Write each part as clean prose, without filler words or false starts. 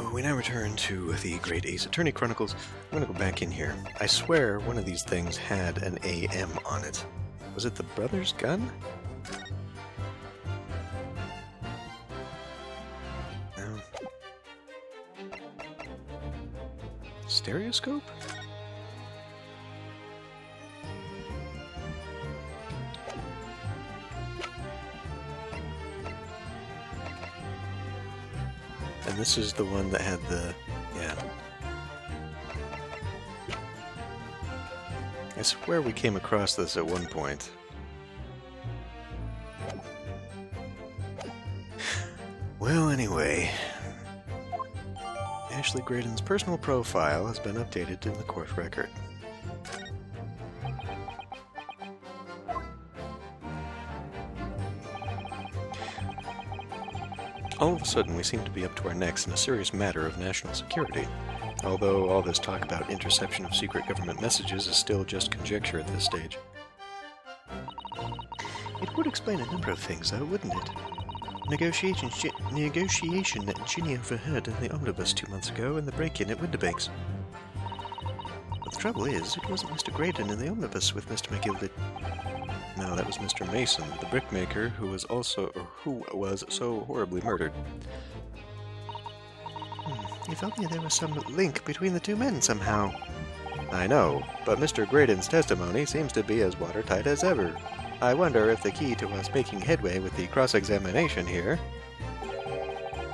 So, we now return to the Great Ace Attorney Chronicles. I'm gonna go back in here. I swear one of these things had an AM on it. Was it the brother's gun? No. Stereoscope? And this is the one that had the... yeah. I swear we came across this at one point. Well, anyway. Ashley Graydon's personal profile has been updated in the court record. All of a sudden, we seem to be up to our necks in a serious matter of national security. Although all this talk about interception of secret government messages is still just conjecture at this stage. It would explain a number of things, though, wouldn't it? Negotiation that Ginny overheard in the Omnibus 2 months ago and the break-in at Winterbanks. But the trouble is, it wasn't Mr. Graydon in the Omnibus with Mr. McGilded. No, that was Mr. Mason, the brickmaker, who was so horribly murdered. If only there was some link between the two men somehow. I know, but Mr. Graydon's testimony seems to be as watertight as ever. I wonder if the key to us making headway with the cross-examination here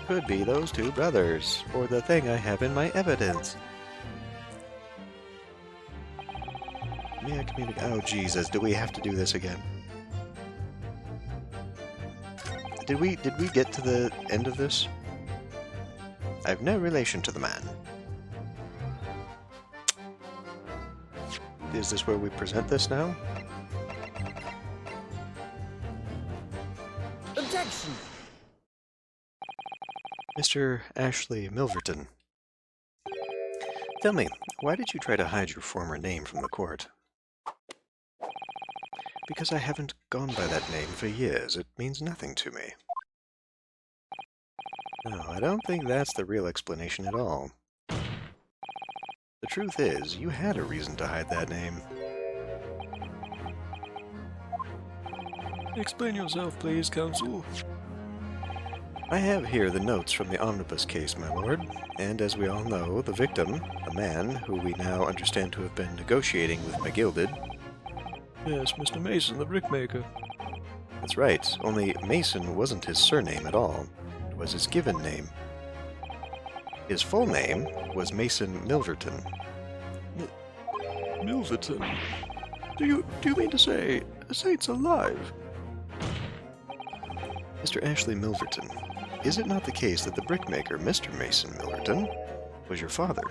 could be those two brothers, or the thing I have in my evidence. Yeah, oh, Jesus, do we have to do this again? Did we get to the end of this? I have no relation to the man. Is this where we present this now? Objection! Mr. Ashley Milverton. Tell me, why did you try to hide your former name from the court? Because I haven't gone by that name for years. It means nothing to me. No, I don't think that's the real explanation at all. The truth is, you had a reason to hide that name. Explain yourself, please, counsel. I have here the notes from the Omnibus case, my lord, and as we all know, the victim, a man who we now understand to have been negotiating with McGilded. Yes, Mr. Mason, the brickmaker. That's right, only Mason wasn't his surname at all. It was his given name. His full name was Mason Milverton. Milverton? Do you mean to say a saint's alive? Mr. Ashley Milverton, is it not the case that the brickmaker, Mr. Mason Milverton, was your father?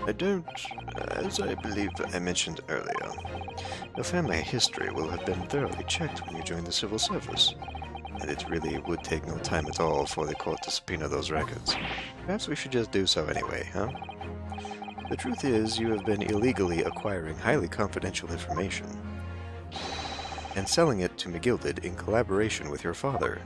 I don't, as I believe I mentioned earlier, your family history will have been thoroughly checked when you joined the civil service, and it really would take no time at all for the court to subpoena those records. Perhaps we should just do so anyway, huh? The truth is, you have been illegally acquiring highly confidential information and selling it to McGilded in collaboration with your father.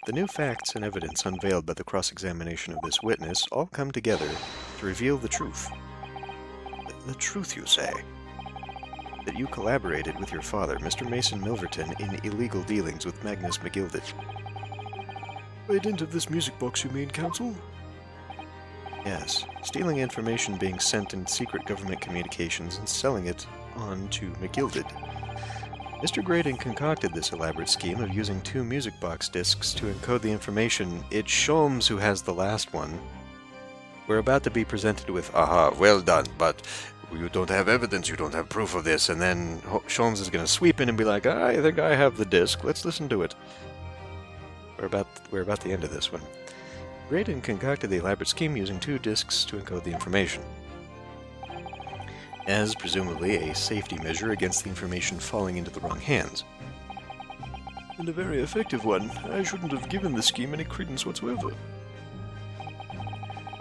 The new facts and evidence unveiled by the cross-examination of this witness all come together to reveal the truth. The truth, you say? That you collaborated with your father, Mr. Mason Milverton, in illegal dealings with Magnus McGilded. By dint of this music box, you mean, counsel? Yes, stealing information being sent in secret government communications and selling it on to McGilded. Mr. Graydon concocted this elaborate scheme of using 2 music box discs to encode the information. It's Sholmes who has the last one. We're about to be presented with, aha, well done, but you don't have evidence, you don't have proof of this, and then Sholmes is going to sweep in and be like, I think I have the disc, let's listen to it. We're about the end of this one. Graydon concocted the elaborate scheme using 2 discs to encode the information, as presumably a safety measure against the information falling into the wrong hands. And a very effective one. I shouldn't have given the scheme any credence whatsoever.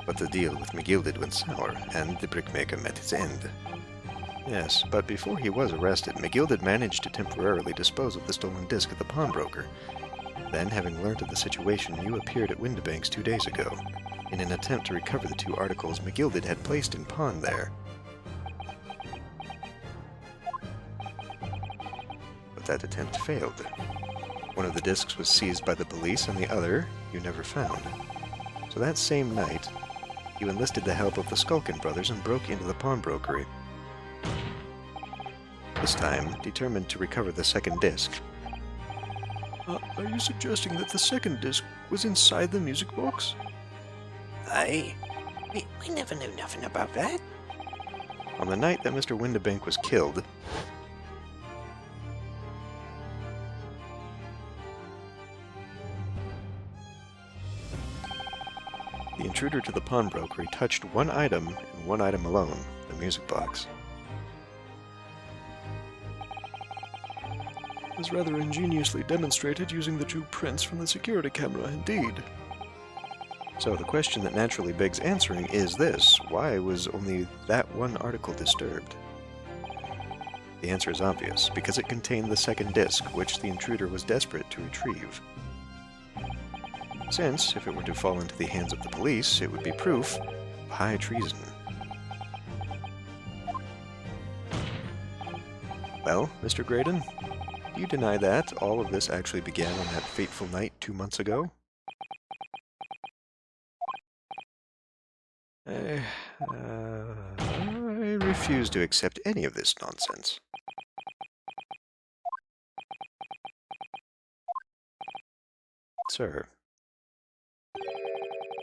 But the deal with McGilded went sour, and the brickmaker met its end. Yes, but before he was arrested, McGill had managed to temporarily dispose of the stolen disc at the pawnbroker. Then, having learned of the situation, you appeared at Windibank's 2 days ago. In an attempt to recover the 2 articles McGilded had placed in pawn there. But that attempt failed. One of the discs was seized by the police, and the other you never found. So that same night, you enlisted the help of the Skulkin brothers and broke into the pawnbrokery. This time, determined to recover the second disc. Are you suggesting that the second disc was inside the music box? Aye. We never knew nothing about that. On the night that Mr. Windibank was killed, the intruder to the pawnbrokery touched one item, and one item alone, the music box. It was rather ingeniously demonstrated using the 2 prints from the security camera, indeed. So the question that naturally begs answering is this: why was only that one article disturbed? The answer is obvious, because it contained the second disc, which the intruder was desperate to retrieve. Since, if it were to fall into the hands of the police, it would be proof of high treason. Well, Mr. Graydon, do you deny that all of this actually began on that fateful night 2 months ago? I refuse to accept any of this nonsense. Sir,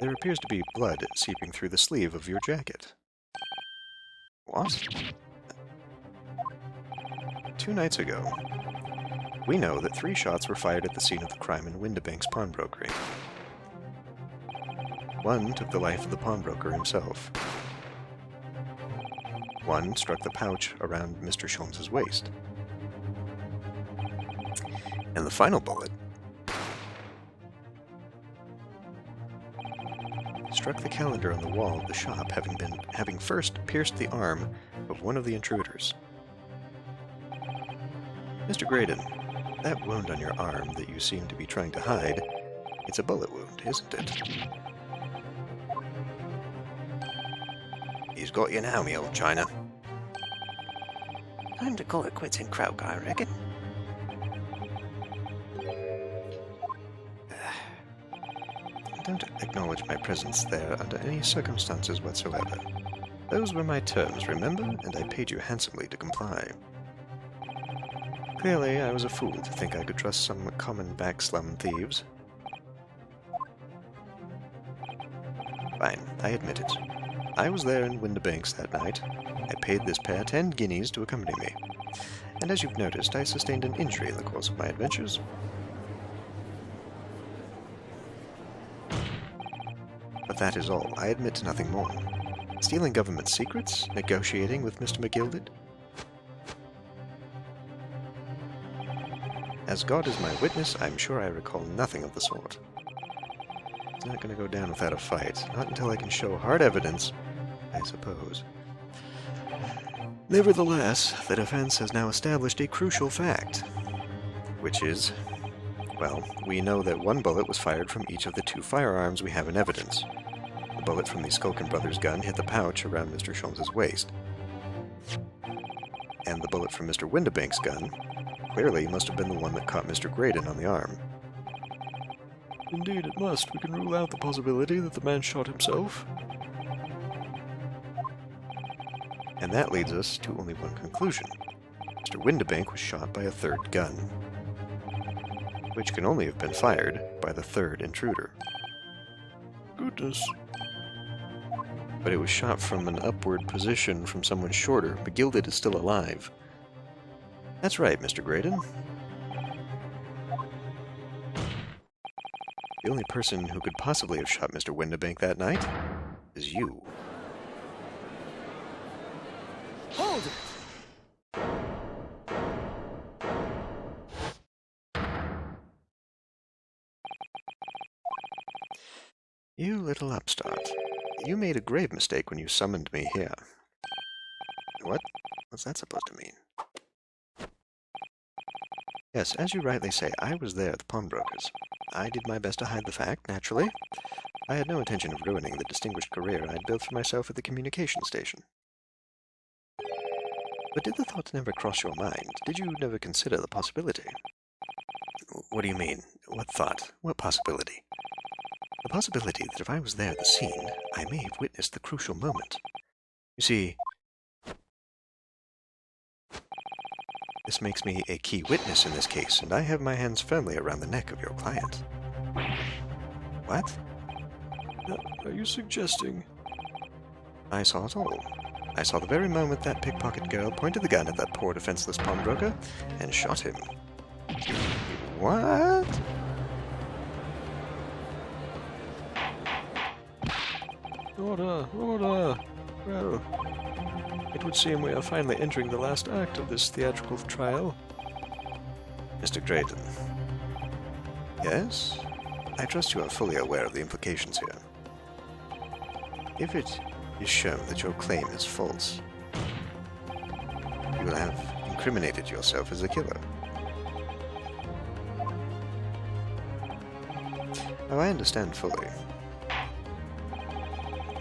there appears to be blood seeping through the sleeve of your jacket. What? 2 nights ago, we know that 3 shots were fired at the scene of the crime in Windibank's pawnbrokery. 1 took the life of the pawnbroker himself. 1 struck the pouch around Mr. Sholmes's waist. And the final bullet struck the calendar on the wall of the shop, having first pierced the arm of one of the intruders. Mr. Graydon, that wound on your arm that you seem to be trying to hide, it's a bullet wound, isn't it? He's got you now, me old China. Time to call it quits in Krauk, I reckon. Don't acknowledge my presence there under any circumstances whatsoever. Those were my terms, remember, and I paid you handsomely to comply. Clearly, I was a fool to think I could trust some common backslum thieves. Fine, I admit it. I was there in Windibanks that night. I paid this pair 10 guineas to accompany me. And as you've noticed, I sustained an injury in the course of my adventures. But that is all. I admit to nothing more. Stealing government secrets? Negotiating with Mr. McGilded? As God is my witness, I'm sure I recall nothing of the sort. It's not going to go down without a fight. Not until I can show hard evidence, I suppose. Nevertheless, the defense has now established a crucial fact, which is, well, we know that 1 bullet was fired from each of the 2 firearms we have in evidence. The bullet from the Skulkin brothers' gun hit the pouch around Mr. Sholmes's waist. And the bullet from Mr. Windibank's gun clearly must have been the one that caught Mr. Graydon on the arm. Indeed, it must. We can rule out the possibility that the man shot himself. And that leads us to only one conclusion. Mr. Windibank was shot by a 3rd gun, which can only have been fired by the 3rd intruder. Goodness. But it was shot from an upward position from someone shorter. McGilded is still alive. That's right, Mr. Graydon. The only person who could possibly have shot Mr. Windibank that night is you. Hold it! You little upstart. You made a grave mistake when you summoned me here. What? What's that supposed to mean? Yes, as you rightly say, I was there at the pawnbroker's. I did my best to hide the fact, naturally. I had no intention of ruining the distinguished career I'd built for myself at the communication station. But did the thought never cross your mind? Did you never consider the possibility? What do you mean? What thought? What possibility? The possibility that if I was there at the scene, I may have witnessed the crucial moment. You see, this makes me a key witness in this case, and I have my hands firmly around the neck of your client. What? Are you suggesting? I saw it all. I saw the very moment that pickpocket girl pointed the gun at that poor defenseless pawnbroker and shot him. What? Order, order. Well, it would seem we are finally entering the last act of this theatrical trial. Mr. Drayton. Yes? I trust you are fully aware of the implications here. If it is shown that your claim is false, you will have incriminated yourself as a killer. Now, I understand fully.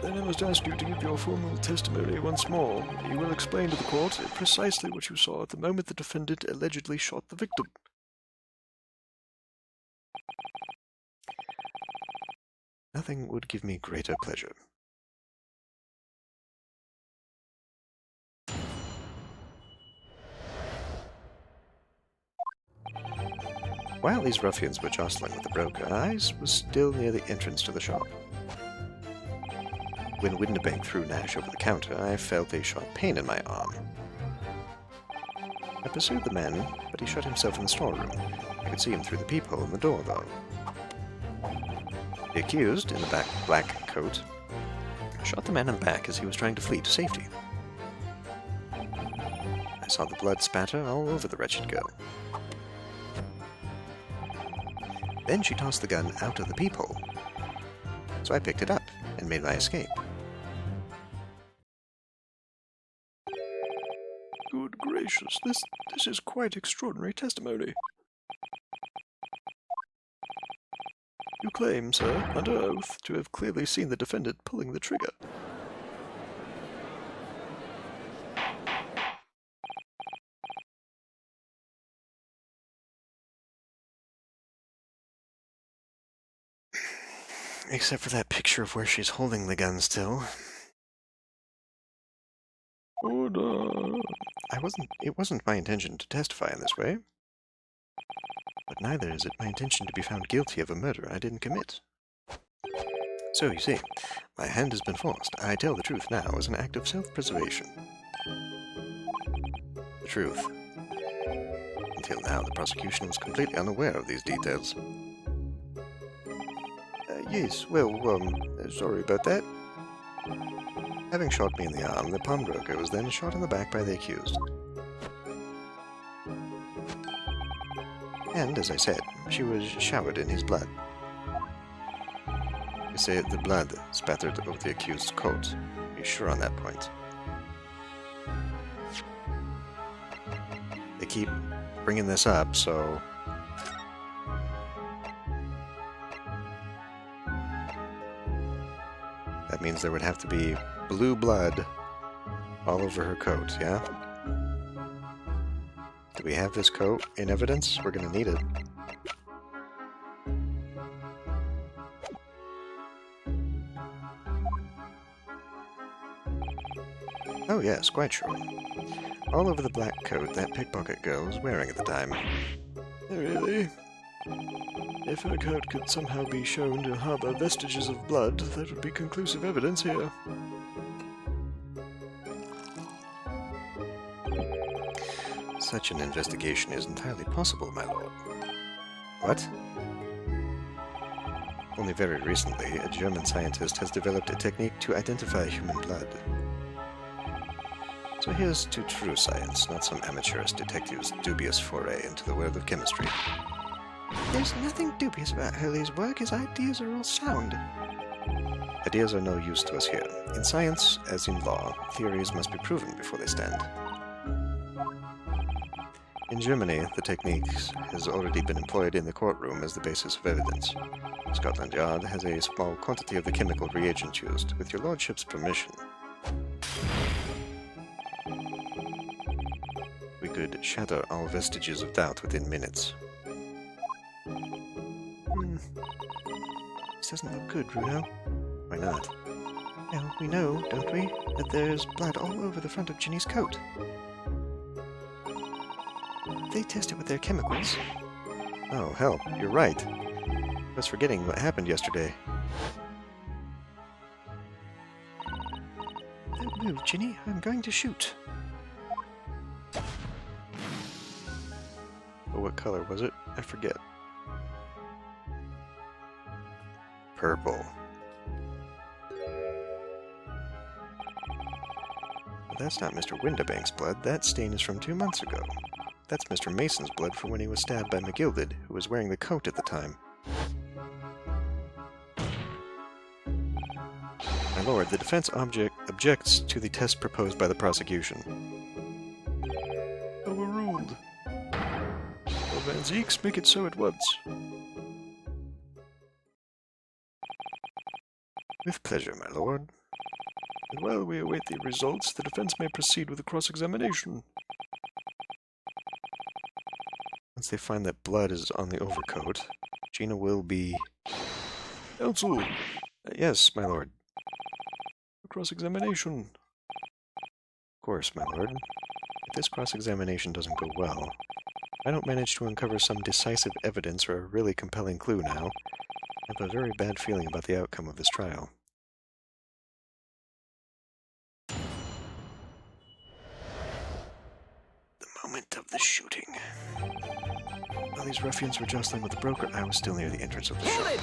Then I must ask you to give your formal testimony once more. You will explain to the court precisely what you saw at the moment the defendant allegedly shot the victim. Nothing would give me greater pleasure. While these ruffians were jostling with the broker, I was still near the entrance to the shop. When Windibank threw Nash over the counter, I felt a sharp pain in my arm. I pursued the man, but he shut himself in the storeroom. I could see him through the peephole in the door, though. The accused, in the black coat, shot the man in the back as he was trying to flee to safety. I saw the blood spatter all over the wretched girl. Then she tossed the gun out of the peephole, so I picked it up and made my escape. Good gracious, this is quite extraordinary testimony. You claim, sir, under oath, to have clearly seen the defendant pulling the trigger. Except for that picture of where she's holding the gun still. Order. It wasn't my intention to testify in this way. But neither is it my intention to be found guilty of a murder I didn't commit. So, you see, my hand has been forced. I tell the truth now as an act of self-preservation. The truth. Until now, the prosecution was completely unaware of these details. Yes, well, sorry about that. Having shot me in the arm, the pawnbroker was then shot in the back by the accused. And, as I said, she was showered in his blood. You say the blood spattered over the accused's coat. Are you sure on that point? They keep bringing this up, so... that means there would have to be blue blood all over her coat, yeah? Do we have this coat in evidence? We're gonna need it. Oh yes, quite sure. All over the black coat that pickpocket girl was wearing at the time. Really? If her coat could somehow be shown to harbor vestiges of blood, that would be conclusive evidence here. Such an investigation is entirely possible, my lord. What? Only very recently, a German scientist has developed a technique to identify human blood. So here's to true science, not some amateurish detective's dubious foray into the world of chemistry. There's nothing dubious about Hurley's work. His ideas are all sound. Ideas are no use to us here. In science, as in law, theories must be proven before they stand. In Germany, the technique has already been employed in the courtroom as the basis of evidence. Scotland Yard has a small quantity of the chemical reagent used, with your lordship's permission. We could shatter all vestiges of doubt within minutes. This doesn't look good, Runo. Why not? Well, we know, don't we, that there's blood all over the front of Ginny's coat. They test it with their chemicals. Oh, hell, you're right. I was forgetting what happened yesterday. Don't move, Ginny. I'm going to shoot. Oh, what color was it? I forget. Purple. But that's not Mr. Windibank's blood. That stain is from 2 months ago. That's Mr. Mason's blood from when he was stabbed by McGilded, who was wearing the coat at the time. My lord, the defense objects to the test proposed by the prosecution. Overruled. Well, Van Zeeks, make it so at once. With pleasure, my lord. And while we await the results, the defense may proceed with the cross-examination. Once they find that blood is on the overcoat, Gina will be... Counsel, yes, my lord. cross-examination. Of course, my lord. If this cross-examination doesn't go well, if I don't manage to uncover some decisive evidence or a really compelling clue now, I have a very bad feeling about the outcome of this trial. The moment of the shooting. While these ruffians were jostling with the broker, I was still near the entrance of the shop.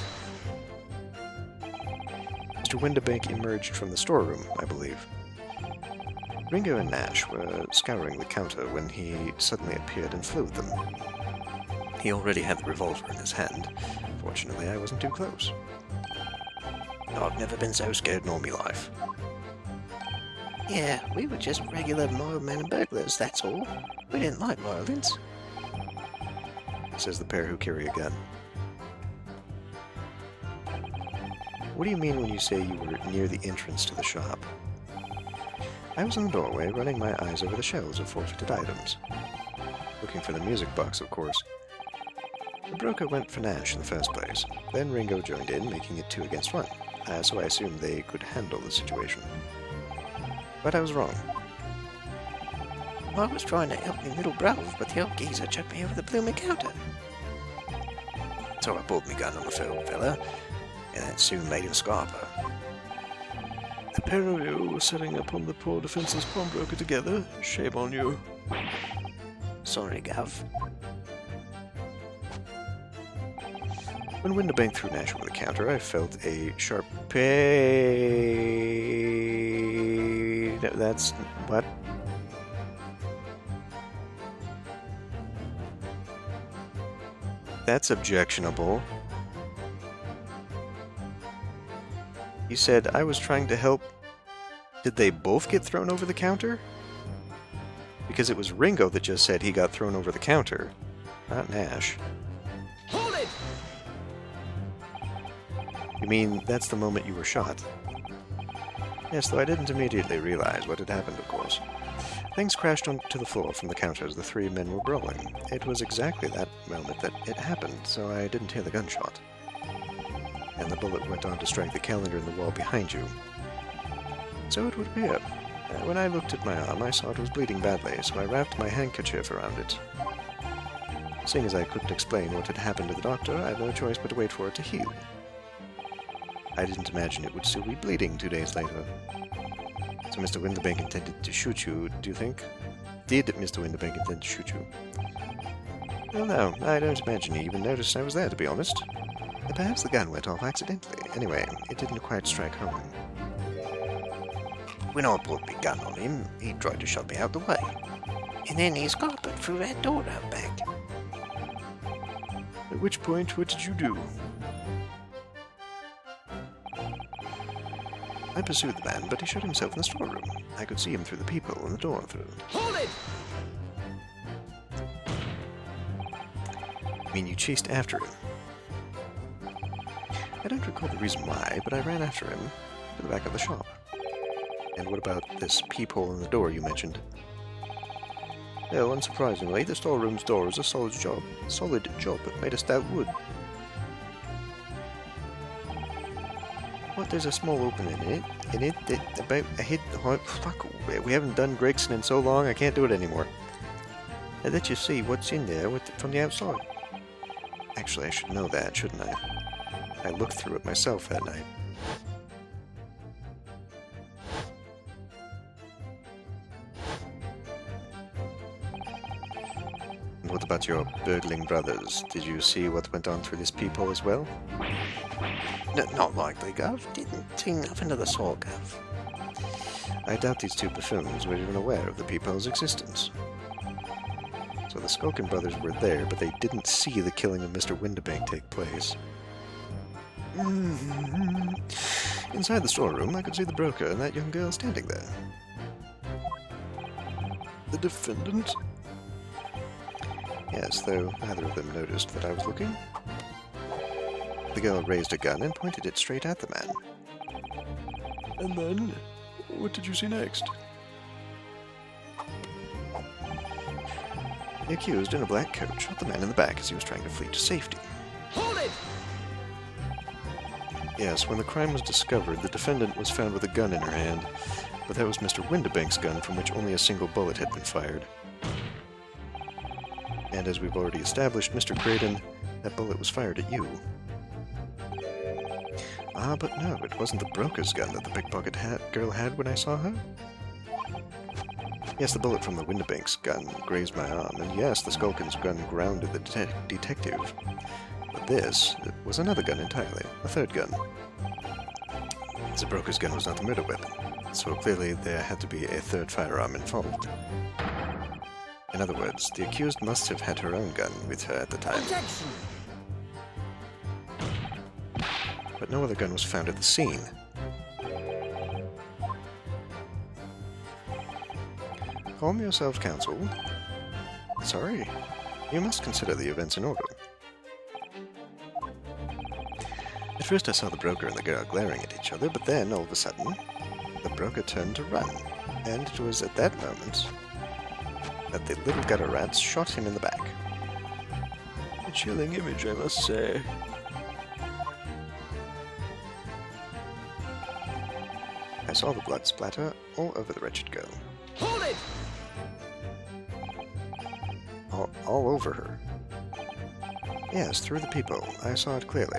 Mr. Windibank emerged from the storeroom, I believe. Ringo and Nash were scouring the counter when he suddenly appeared and flew at them. He already had the revolver in his hand. Fortunately, I wasn't too close. I've never been so scared in all my life. Yeah, we were just regular mild-mannered burglars, that's all. We didn't like violence. Says the pair who carry a gun. What do you mean when you say you were near the entrance to the shop? I was in the doorway, running my eyes over the shelves of forfeited items. Looking for the music box, of course. The broker went for Nash in the first place. Then Ringo joined in, making it 2 against 1. So I assumed they could handle the situation. But I was wrong. I was trying to help me little brother, but the old geezer chucked me over the blooming counter. So I pulled my gun on the fella, and that soon made him scarper. The pair of you were setting up on the poor defenseless pawnbroker together. Shame on you. Sorry, Gov. When Windibank threw Nash over the counter, I felt a sharp pain. That's... what? That's objectionable. You said I was trying to help. Did they both get thrown over the counter? Because it was Ringo that just said he got thrown over the counter, not Nash. Hold it! You mean that's the moment you were shot? Yes, though I didn't immediately realize what had happened, of course. Things crashed onto the floor from the counter as the 3 men were brawling. It was exactly that moment that it happened, so I didn't hear the gunshot. And the bullet went on to strike the calendar in the wall behind you. So it would appear. When I looked at my arm, I saw it was bleeding badly, so I wrapped my handkerchief around it. Seeing as I couldn't explain what had happened to the doctor, I had no choice but to wait for it to heal. I didn't imagine it would still be bleeding 2 days later. So Mr. Windibank intended to shoot you, do you think? Did Mr. Windibank intend to shoot you? Well, no, I don't imagine he even noticed I was there, to be honest. Perhaps the gun went off accidentally. Anyway, it didn't quite strike home. When I pulled my gun on him, he tried to shove me out the way. And then he scarpered through that door out back. At which point, what did you do? I pursued the man, but he shut himself in the storeroom. I could see him through the peephole in the door through. Hold it! I mean, you chased after him. I don't recall the reason why, but I ran after him to the back of the shop. And what about this peephole in the door you mentioned? Well, unsurprisingly, the storeroom's door is a solid job made of stout wood. What, there's a small opening in it that about a head fuck, we haven't done Gregson in so long I can't do it anymore. I'll let you see what's in there from the outside. Actually, I should know that, shouldn't I? I looked through it myself that night. What about your burgling brothers? Did you see what went on through this peephole as well? Not likely, Gov. Didn't see nothing of the sort, Gov. I doubt these two buffoons were even aware of the peephole's existence. So the Skulkin brothers were there, but they didn't see the killing of Mr. Windibank take place. Inside the storeroom, I could see the broker and that young girl standing there. The defendant? Yes, though neither of them noticed that I was looking. The girl raised a gun and pointed it straight at the man. And then, what did you see next? The accused in a black coat shot the man in the back as he was trying to flee to safety. Hold it! Yes, when the crime was discovered, the defendant was found with a gun in her hand, but that was Mr. Windibank's gun from which only a single bullet had been fired. And as we've already established, Mr. Craydon, that bullet was fired at you. Ah, but no, it wasn't the broker's gun that the pickpocket girl had when I saw her. Yes, the bullet from the Windibank's gun grazed my arm, and yes, the Skulkin's gun grounded the detective. But this was another gun entirely, a third gun. The broker's gun was not the murder weapon, so clearly there had to be a third firearm involved. In other words, the accused must have had her own gun with her at the time. Objection! But no other gun was found at the scene. Calm yourself, counsel. Sorry. You must consider the events in order. At first I saw the broker and the girl glaring at each other, but then, all of a sudden, the broker turned to run, and it was at that moment that the little gutter rats shot him in the back. A chilling image, I must say. I saw the blood splatter all over the wretched girl. Hold it! All over her. Yes, through the peephole. I saw it clearly.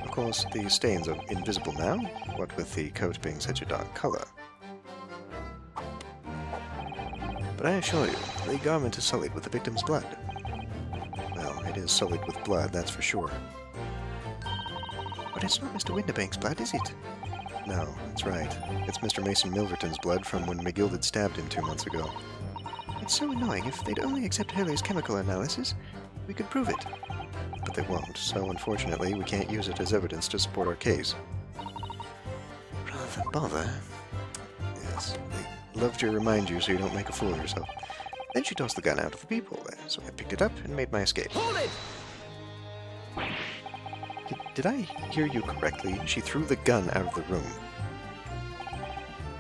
Of course, the stains are invisible now, what with the coat being such a dark color. But I assure you, the garment is sullied with the victim's blood. Well, it is sullied with blood, that's for sure. But it's not Mr. Windibank's blood, is it? No, that's right. It's Mr. Mason Milverton's blood from when McGill stabbed him 2 months ago. It's so annoying. If they'd only accept Hurley's chemical analysis, we could prove it. But they won't, so unfortunately we can't use it as evidence to support our case. Rather bother. Yes, they love to remind you so you don't make a fool of yourself. Then she tossed the gun out of the peephole there, so I picked it up and made my escape. Hold it! Did I hear you correctly? She threw the gun out of the room.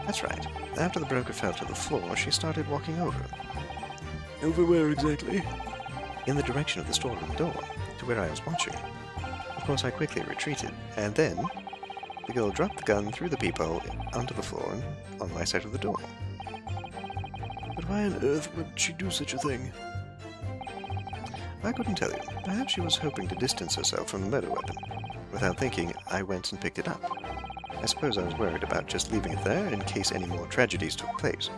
That's right. After the broker fell to the floor, she started walking over. Over where exactly? In the direction of the storeroom door, to where I was watching. Of course, I quickly retreated, and then the girl dropped the gun through the peephole onto the floor on my side of the door. But why on earth would she do such a thing? I couldn't tell you. Perhaps she was hoping to distance herself from the murder weapon. Without thinking, I went and picked it up. I suppose I was worried about just leaving it there in case any more tragedies took place.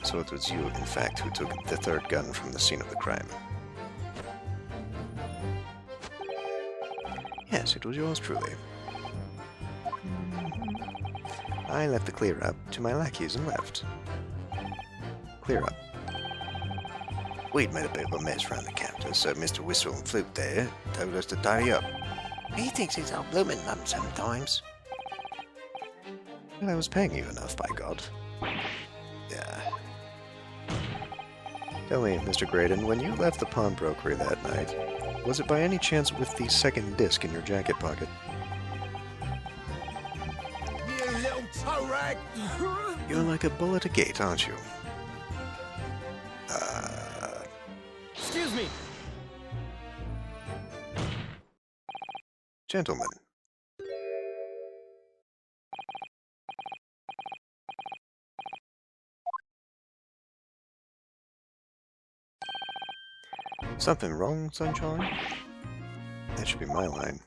So it was you, in fact, who took the third gun from the scene of the crime. Yes, it was yours truly. I left the clear-up to my lackeys and left. Clear-up. We'd made a bit of a mess round the counter, so Mr. Whistle and Flute there told us to tidy up. He thinks he's our bloomin' mum sometimes. Well, I was paying you enough, by God. Yeah. Tell me, Mr. Graydon, when you left the pawnbrokery that night, was it by any chance with the second disc in your jacket pocket? You little toe rag! You're like a bull at a gate, aren't you? Excuse me! Gentlemen. Something wrong, Sunshine? That should be my line.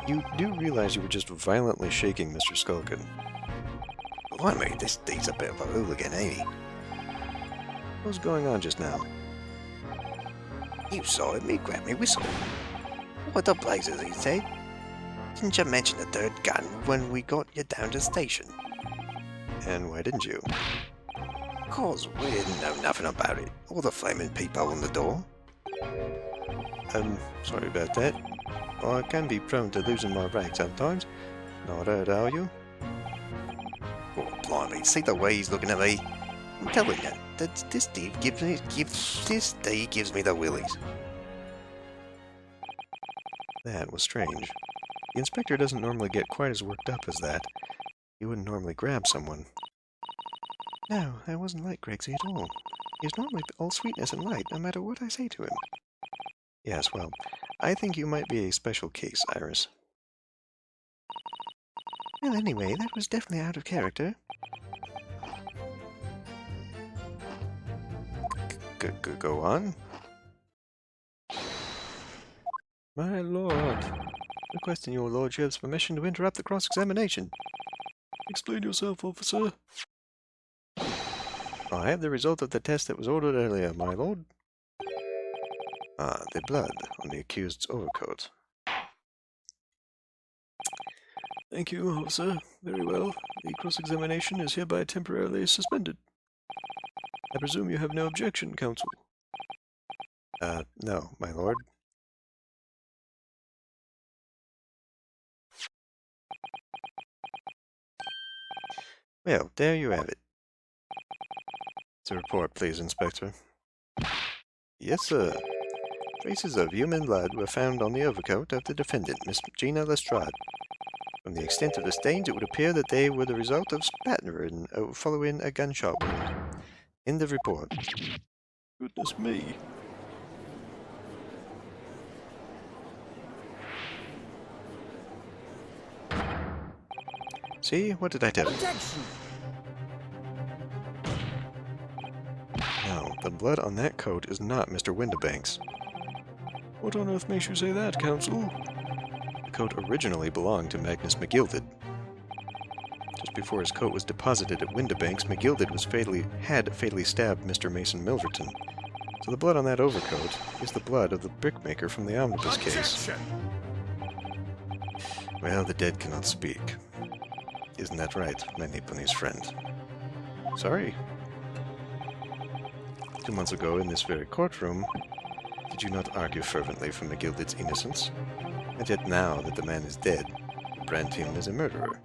You do realize you were just violently shaking Mr. Skulkin. Blimey, this dude's a bit of a hooligan, ain't he? What was going on just now? You saw it, me grab me whistle. What the blazes, he said. Didn't you mention the third gun when we got you down to the station? And why didn't you? 'Cause we didn't know nothing about it, or the flaming peephole on the door. Sorry about that. I can be prone to losing my rag sometimes. Not hurt, are you? Oh, blimey, see the way he's looking at me? I'm telling you, that this Steve gives me the willies. That was strange. The inspector doesn't normally get quite as worked up as that. He wouldn't normally grab someone. No, that wasn't like Gregsy at all. He's normally all sweetness and light, no matter what I say to him. Yes, well, I think you might be a special case, Iris. Well, anyway, that was definitely out of character. Go on. My lord, requesting your lordship's permission to interrupt the cross-examination. Explain yourself, officer. I have the result of the test that was ordered earlier, my lord. Ah, the blood on the accused's overcoat. Thank you, officer. Very well. The cross-examination is hereby temporarily suspended. I presume you have no objection, counsel. No, my lord. Well, there you have it. The report, please, Inspector. Yes, sir. Traces of human blood were found on the overcoat of the defendant, Miss Gina Lestrade. From the extent of the stains, it would appear that they were the result of spattering following a gunshot wound. End of report. Goodness me. See? What did I tell you? Objection! No, the blood on that coat is not Mr. Windibank's. What on earth makes you say that, counsel? The coat originally belonged to Magnus McGilded. Just before his coat was deposited at Windibank's, McGilded had fatally stabbed Mr. Mason Milverton. So the blood on that overcoat is the blood of the brickmaker from the Omnibus Case. Objection! Well, the dead cannot speak. Isn't that right, my Nipponese friend? Sorry. 2 months ago, in this very courtroom, did you not argue fervently for McGilded's innocence? And yet now that the man is dead, you brand him as a murderer.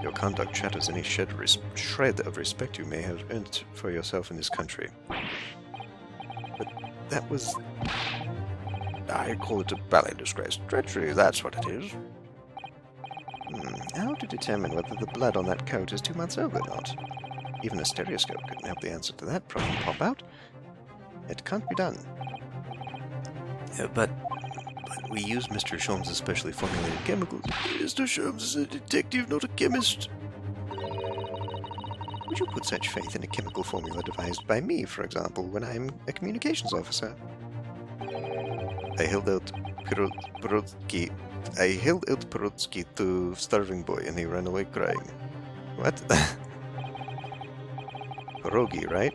Your conduct shatters any shred of respect you may have earned for yourself in this country. But that was... I call it a ballet disgrace. Treachery, that's what it is. How to determine whether the blood on that coat is 2 months old or not? Even a stereoscope couldn't help the answer to that problem pop out. It can't be done. But we use Mr. Sholmes' specially formulated chemicals. Mr. Sholmes is a detective, not a chemist. Would you put such faith in a chemical formula devised by me, for example, when I'm a communications officer? I held out Perotsky to starving boy and he ran away crying. What? Pierogi, right?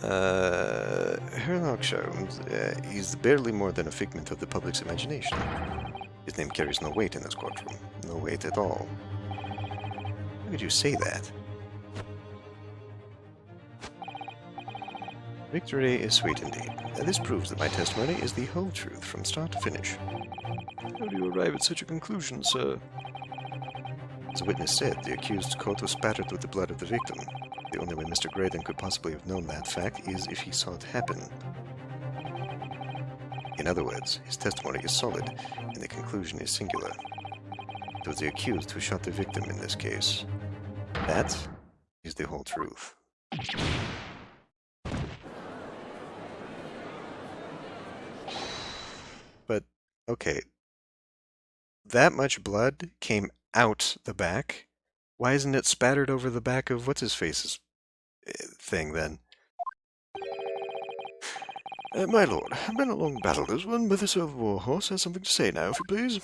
Sherlock Sholmes, he's barely more than a figment of the public's imagination. His name carries no weight in this courtroom. No weight at all. How could you say that? Victory is sweet indeed. This proves that my testimony is the whole truth from start to finish. How do you arrive at such a conclusion, sir? As the witness said, the accused's coat was spattered with the blood of the victim. The only way Mr. Graydon could possibly have known that fact is if he saw it happen. In other words, his testimony is solid, and the conclusion is singular. It was the accused who shot the victim in this case. That is the whole truth. But, okay, that much blood came out the back? Why isn't it spattered over the back of what's-his-face's thing, then? My lord, been a long battle this one, but this old warhorse has something to say now, if you please.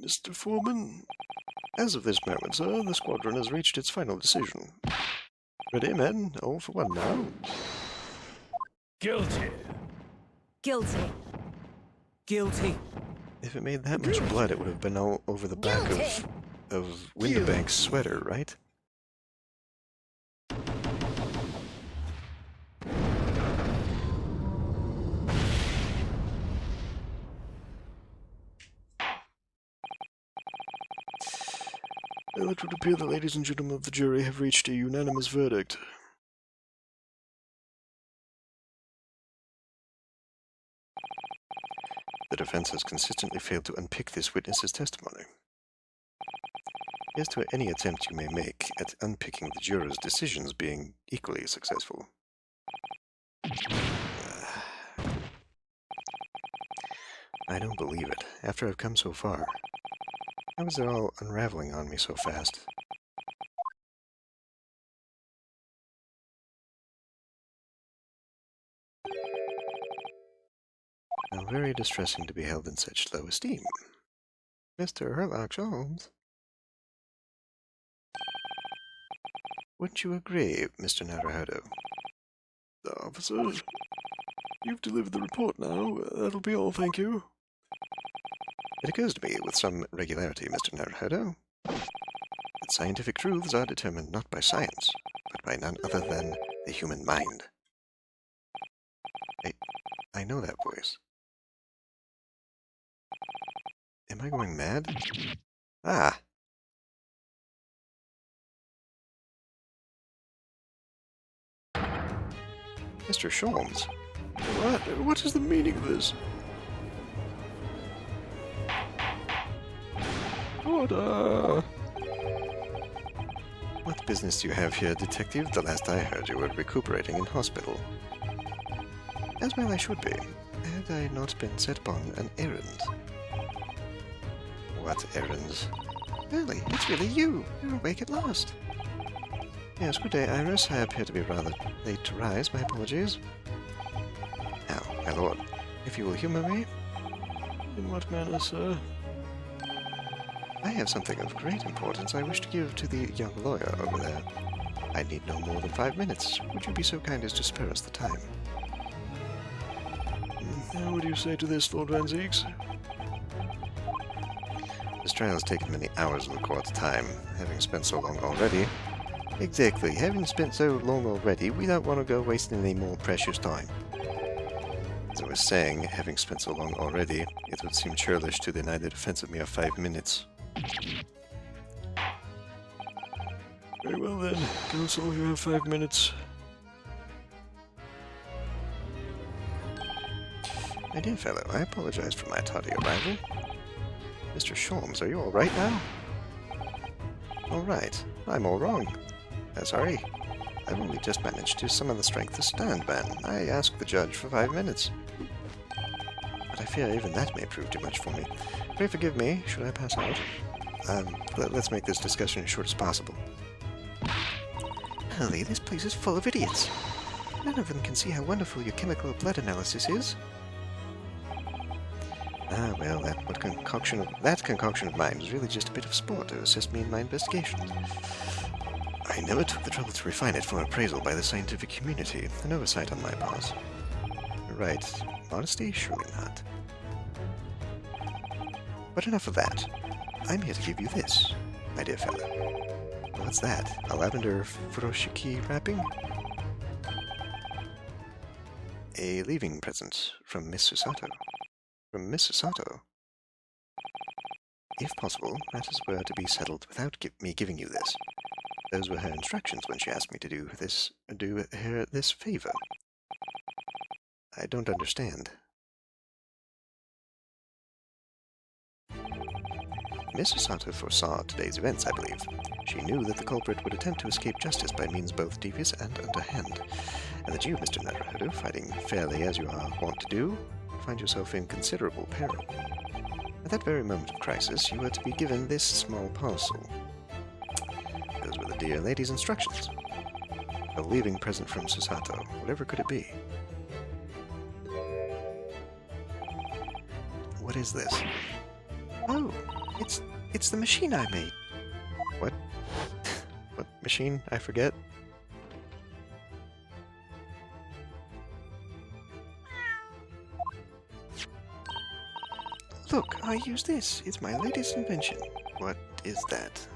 Mr. Foreman, as of this moment, sir, the squadron has reached its final decision. Ready, men? All for one now. Guilty. Guilty. Guilty. If it made that much blood, it would have been all over the back of Windibank's sweater, right? Well, it would appear the ladies and gentlemen of the jury have reached a unanimous verdict. The defense has consistently failed to unpick this witness's testimony. As to any attempt you may make at unpicking the jurors' decisions being equally successful. I don't believe it, after I've come so far. How is it all unraveling on me so fast? How very distressing to be held in such low esteem. Mr. Sherlock Holmes. Wouldn't you agree, Mr. Naruhodo? Officers, you've delivered the report now. That'll be all, thank you. It occurs to me with some regularity, Mr. Naruhodo, that scientific truths are determined not by science, but by none other than the human mind. I know that voice. Am I going mad? Ah! Mr. Sholmes. What is the meaning of this? Order! What business do you have here, detective? The last I heard you were recuperating in hospital. As well I should be, had I not been set upon an errand. What errands? Really, it's really you. You're awake at last. Yes, good day, Iris. I appear to be rather late to rise. My apologies. Now, my lord, if you will humor me. In what manner, sir? I have something of great importance I wish to give to the young lawyer over there. I need no more than 5 minutes. Would you be so kind as to spare us the time? Now, what do you say to this, Lord Van Zieks? This trial has taken many hours of the court's time, having spent so long already. Exactly, having spent so long already, we don't want to go wasting any more precious time. As I was saying, having spent so long already, it would seem churlish to deny the defense of mere 5 minutes. Very well then, counsel, you have 5 minutes. My dear fellow, I apologize for my tardy arrival. Mr. Sholmes, are you all right now? All right. I'm all wrong. Sorry. I've only just managed to summon the strength to stand, man. I asked the judge for 5 minutes. But I fear even that may prove too much for me. Pray forgive me, should I pass out? Let's make this discussion as short as possible. Hurley, this place is full of idiots. None of them can see how wonderful your chemical blood analysis is. Ah, well, that concoction of mine was really just a bit of sport to assist me in my investigations. I never took the trouble to refine it for appraisal by the scientific community, an oversight on my part. Right, modesty? Surely not. But enough of that. I'm here to give you this, my dear fellow. What's that? A lavender furoshiki wrapping? A leaving present from Miss Susato. From Miss Susato? If possible, matters were to be settled without me giving you this. Those were her instructions when she asked me to do her this favor. I don't understand. Miss Osato foresaw today's events, I believe. She knew that the culprit would attempt to escape justice by means both devious and underhand, and that you, Mr. Naruhodo, fighting fairly as you are wont to do, find yourself in considerable peril. At that very moment of crisis, you were to be given this small parcel. Those were the dear lady's instructions. A leaving present from Susato. Whatever could it be? What is this? Oh, it's the machine I made. What? What machine? I forget. Look, I use this. It's my latest invention. What is that?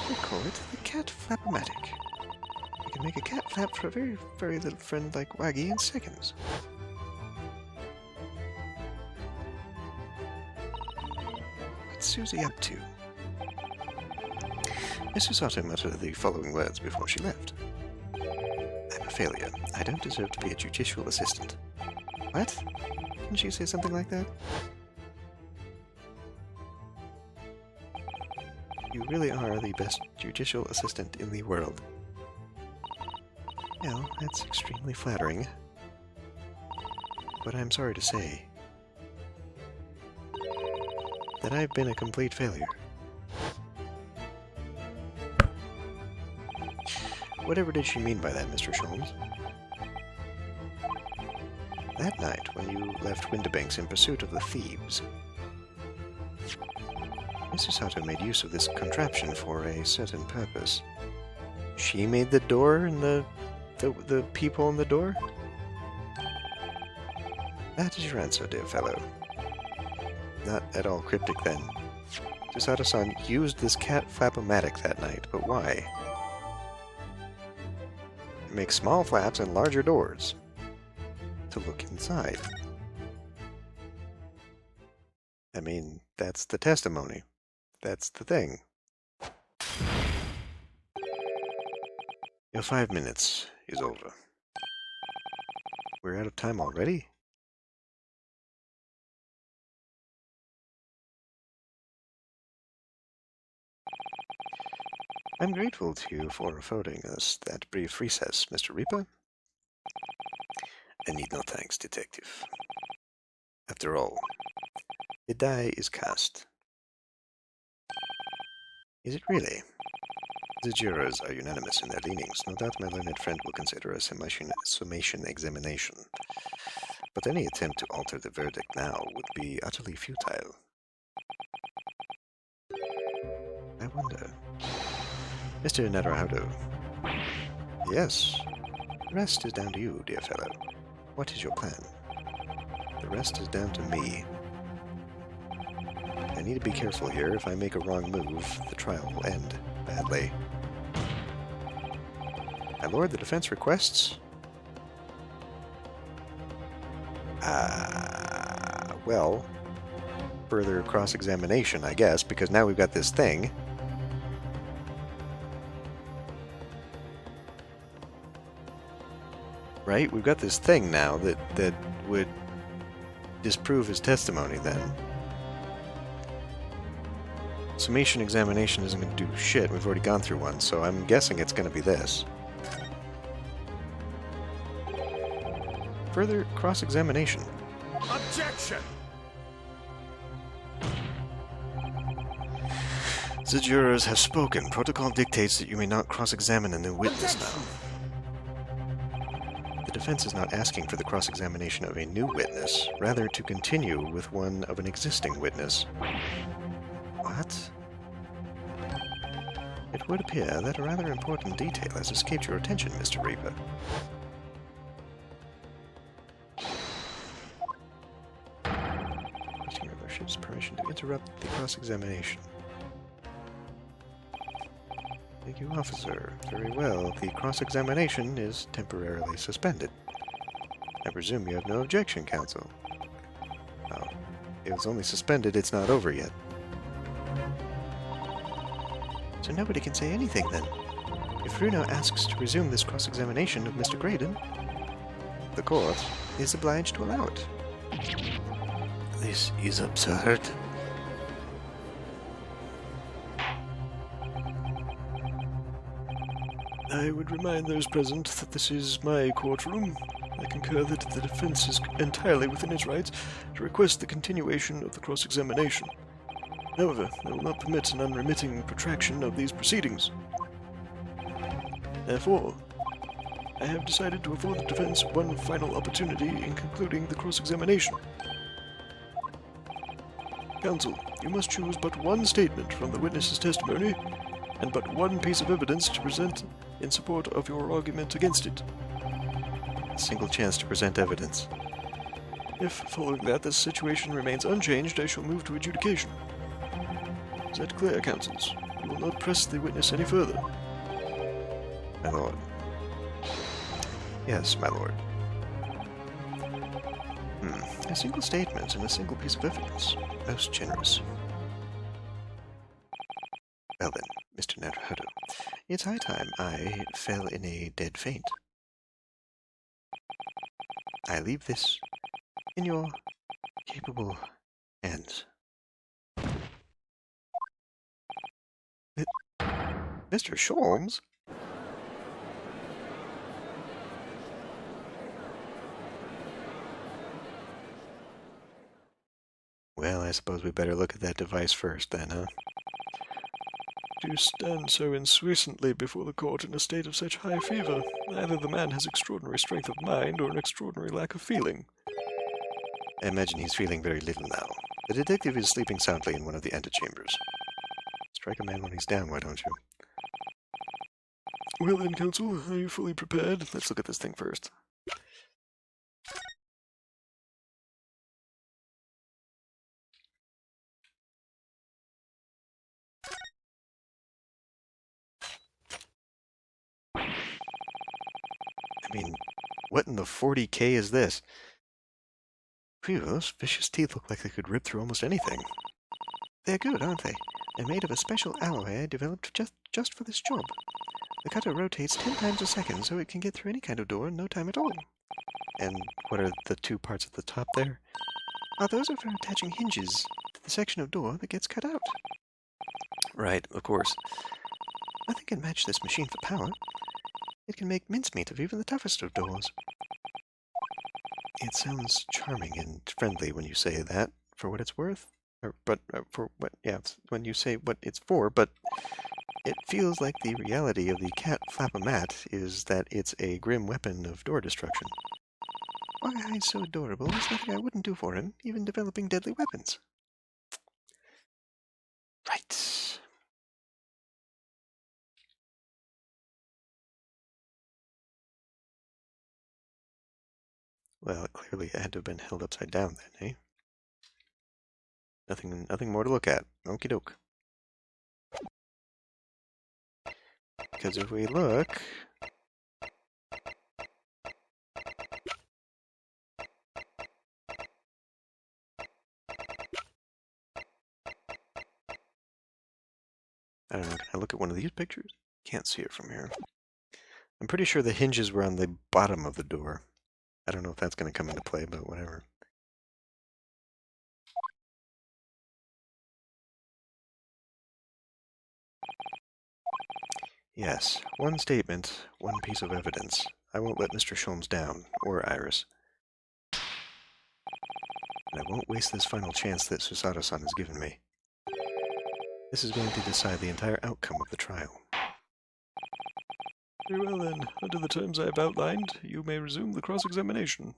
We call it the Cat Flappimatic. You can make a cat flap for a very, very little friend like Waggy in seconds. What's Susie up to? Miss Osato muttered the following words before she left. I'm a failure. I don't deserve to be a judicial assistant. What? Didn't she say something like that? You really are the best judicial assistant in the world. Well, that's extremely flattering. But I'm sorry to say that I've been a complete failure. Whatever did she mean by that, Mr. Sholmes? That night, when you left Windibanks in pursuit of the thieves, Miss Osato made use of this contraption for a certain purpose. She made the door and the peephole in the door? That is your answer, dear fellow. Not at all cryptic, then. Osato-san used this Cat Flappimatic that night, but why? It makes small flaps and larger doors to look inside. I mean, that's the testimony. That's the thing. Your 5 minutes is over. We're out of time already? I'm grateful to you for affording us that brief recess, Mr. Reaper. I need no thanks, Detective. After all, the die is cast. Is it really? The jurors are unanimous in their leanings. No doubt my learned friend will consider a summation examination. But any attempt to alter the verdict now would be utterly futile. I wonder. Mr. Naruhodo. Yes. The rest is down to you, dear fellow. What is your plan? The rest is down to me. I need to be careful here. If I make a wrong move, the trial will end badly. My lord, the defense requests... well, further cross-examination, I guess, because now we've got this thing. Right? We've got this thing now that would disprove his testimony then. Summation examination isn't going to do shit. We've already gone through one, so I'm guessing it's going to be this. Further cross-examination. Objection! The jurors have spoken. Protocol dictates that you may not cross-examine a new witness now. The defense is not asking for the cross-examination of a new witness, rather to continue with one of an existing witness. What? It would appear that a rather important detail has escaped your attention, Mr. Reaper. Requesting your lordship's permission to interrupt the cross-examination. Thank you, officer. Very well. The cross-examination is temporarily suspended. I presume you have no objection, counsel. Oh. It was only suspended, it's not over yet. So nobody can say anything then. If Runo asks to resume this cross-examination of Mr. Graydon, The court. is obliged to allow it. This is absurd. I would remind those present that this is my courtroom. I concur that the defense is entirely within its rights to request the continuation of the cross-examination. However, I will not permit an unremitting protraction of these proceedings. Therefore, I have decided to afford the defense one final opportunity in concluding the cross-examination. Counsel, you must choose but one statement from the witness's testimony and but one piece of evidence to present in support of your argument against it. A single chance to present evidence. If, following that, the situation remains unchanged, I shall move to adjudication. Is that clear, counsels? You will not press the witness any further. My lord. Yes, my lord. A single statement and a single piece of evidence. Most generous. Well then, Mr. Naruhodo, It's high time I fell in a dead faint. I leave this in your capable hands. Mr. Sholmes? Well, I suppose we better look at that device first then, huh? To stand so insouciantly before the court in a state of such high fever, either the man has extraordinary strength of mind or an extraordinary lack of feeling. I imagine he's feeling very little now. The detective is sleeping soundly in one of the antechambers. Strike a man when he's down, why don't you? Well then, counsel, are you fully prepared? Let's look at this thing first. I mean, what in the 40K is this? Phew, those vicious teeth look like they could rip through almost anything. They're good, aren't they? They're made of a special alloy I developed just for this job. The cutter rotates 10 times a second, so it can get through any kind of door in no time at all. And what are the two parts at the top there? Those are for attaching hinges to the section of door that gets cut out. Right, of course. Nothing can match this machine for power. It can make mincemeat of even the toughest of doors. It sounds charming and friendly when you say that, for what it's worth. When you say what it's for, but it feels like the reality of the Cat Flappimatic is that it's a grim weapon of door destruction. Why, he's so adorable, there's nothing I wouldn't do for him, even developing deadly weapons. Right. Well, it clearly had to have been held upside down then, eh? Nothing more to look at. Okie doke. Because if we look... I don't know, can I look at one of these pictures? Can't see it from here. I'm pretty sure the hinges were on the bottom of the door. I don't know if that's going to come into play, but whatever. Yes, one statement, one piece of evidence. I won't let Mr. Sholmes down, or Iris. And I won't waste this final chance that Susato-san has given me. This is going to decide the entire outcome of the trial. Very well then, under the terms I have outlined, you may resume the cross-examination.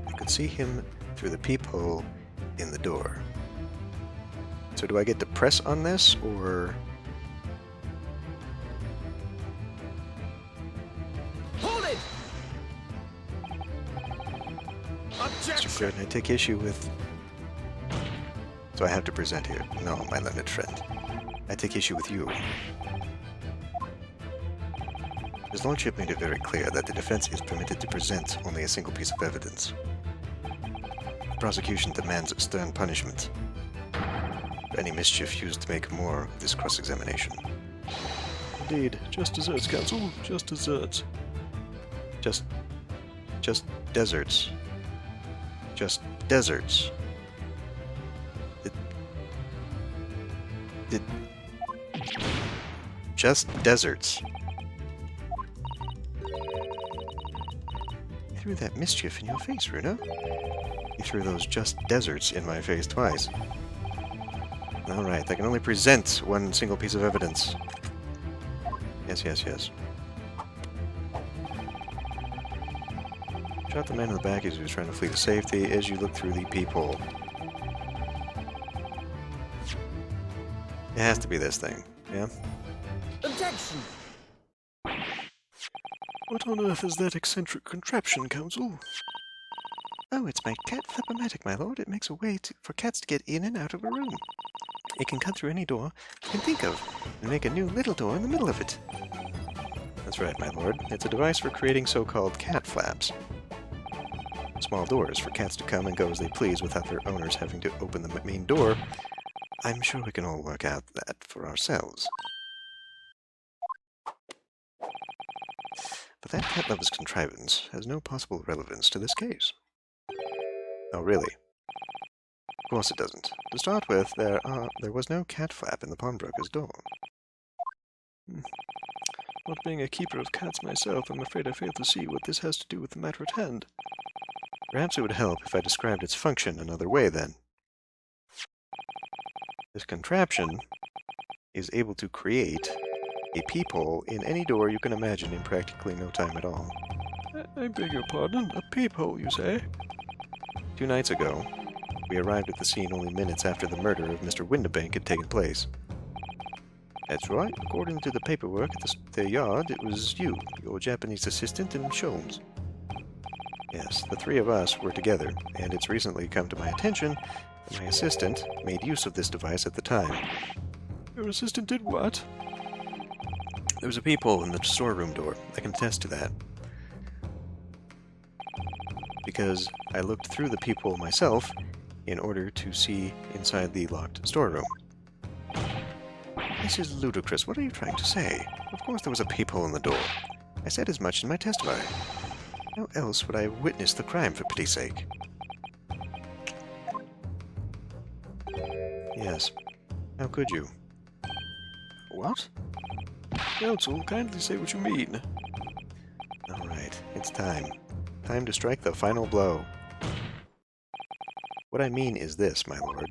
I could see him through the peephole in the door. So do I get to press on this, or... Hold it! Mr. certain I take issue with... So I have to present here. No, my learned friend. I take issue with you. His Lordship made it very clear that the defense is permitted to present only a single piece of evidence. The prosecution demands stern punishment for any mischief used to make more of this cross-examination. Indeed. Just desserts, counsel. Just desserts. Just deserts. Just deserts. Just deserts. I threw that mischief in your face, Runo. You threw those just deserts in my face twice. Alright, I can only present one single piece of evidence. Yes, yes, yes. Shot the man in the back as he was trying to flee to safety as you look through the peephole. It has to be this thing, yeah? Objection! What on earth is that eccentric contraption, counsel? Oh, it's my Cat Flappimatic, my lord. It makes a way for cats to get in and out of a room. It can cut through any door you can think of, and make a new little door in the middle of it. That's right, my lord. It's a device for creating so-called cat flaps. Small doors for cats to come and go as they please without their owners having to open the main door. I'm sure we can all work out that for ourselves. But that cat lover's contrivance has no possible relevance to this case. Oh, really? Of course it doesn't. To start with, there was no cat flap in the pawnbroker's door. Not being a keeper of cats myself, I'm afraid I fail to see what this has to do with the matter at hand. Perhaps it would help if I described its function another way, then. This contraption is able to create a peephole in any door you can imagine in practically no time at all. I beg your pardon? A peephole, you say? 2 nights ago, we arrived at the scene only minutes after the murder of Mr. Windibank had taken place. That's right. According to the paperwork at the yard, it was you, your Japanese assistant, and Sholmes. Yes, the 3 of us were together, and it's recently come to my attention that my assistant made use of this device at the time. Your assistant did what? There was a peephole in the storeroom door. I can attest to that. Because I looked through the peephole myself in order to see inside the locked storeroom. This is ludicrous. What are you trying to say? Of course there was a peephole in the door. I said as much in my testimony. How else would I have witnessed the crime, for pity's sake? Yes. How could you? What? Counsel, kindly say what you mean. Alright, it's time. Time to strike the final blow. What I mean is this, my lord.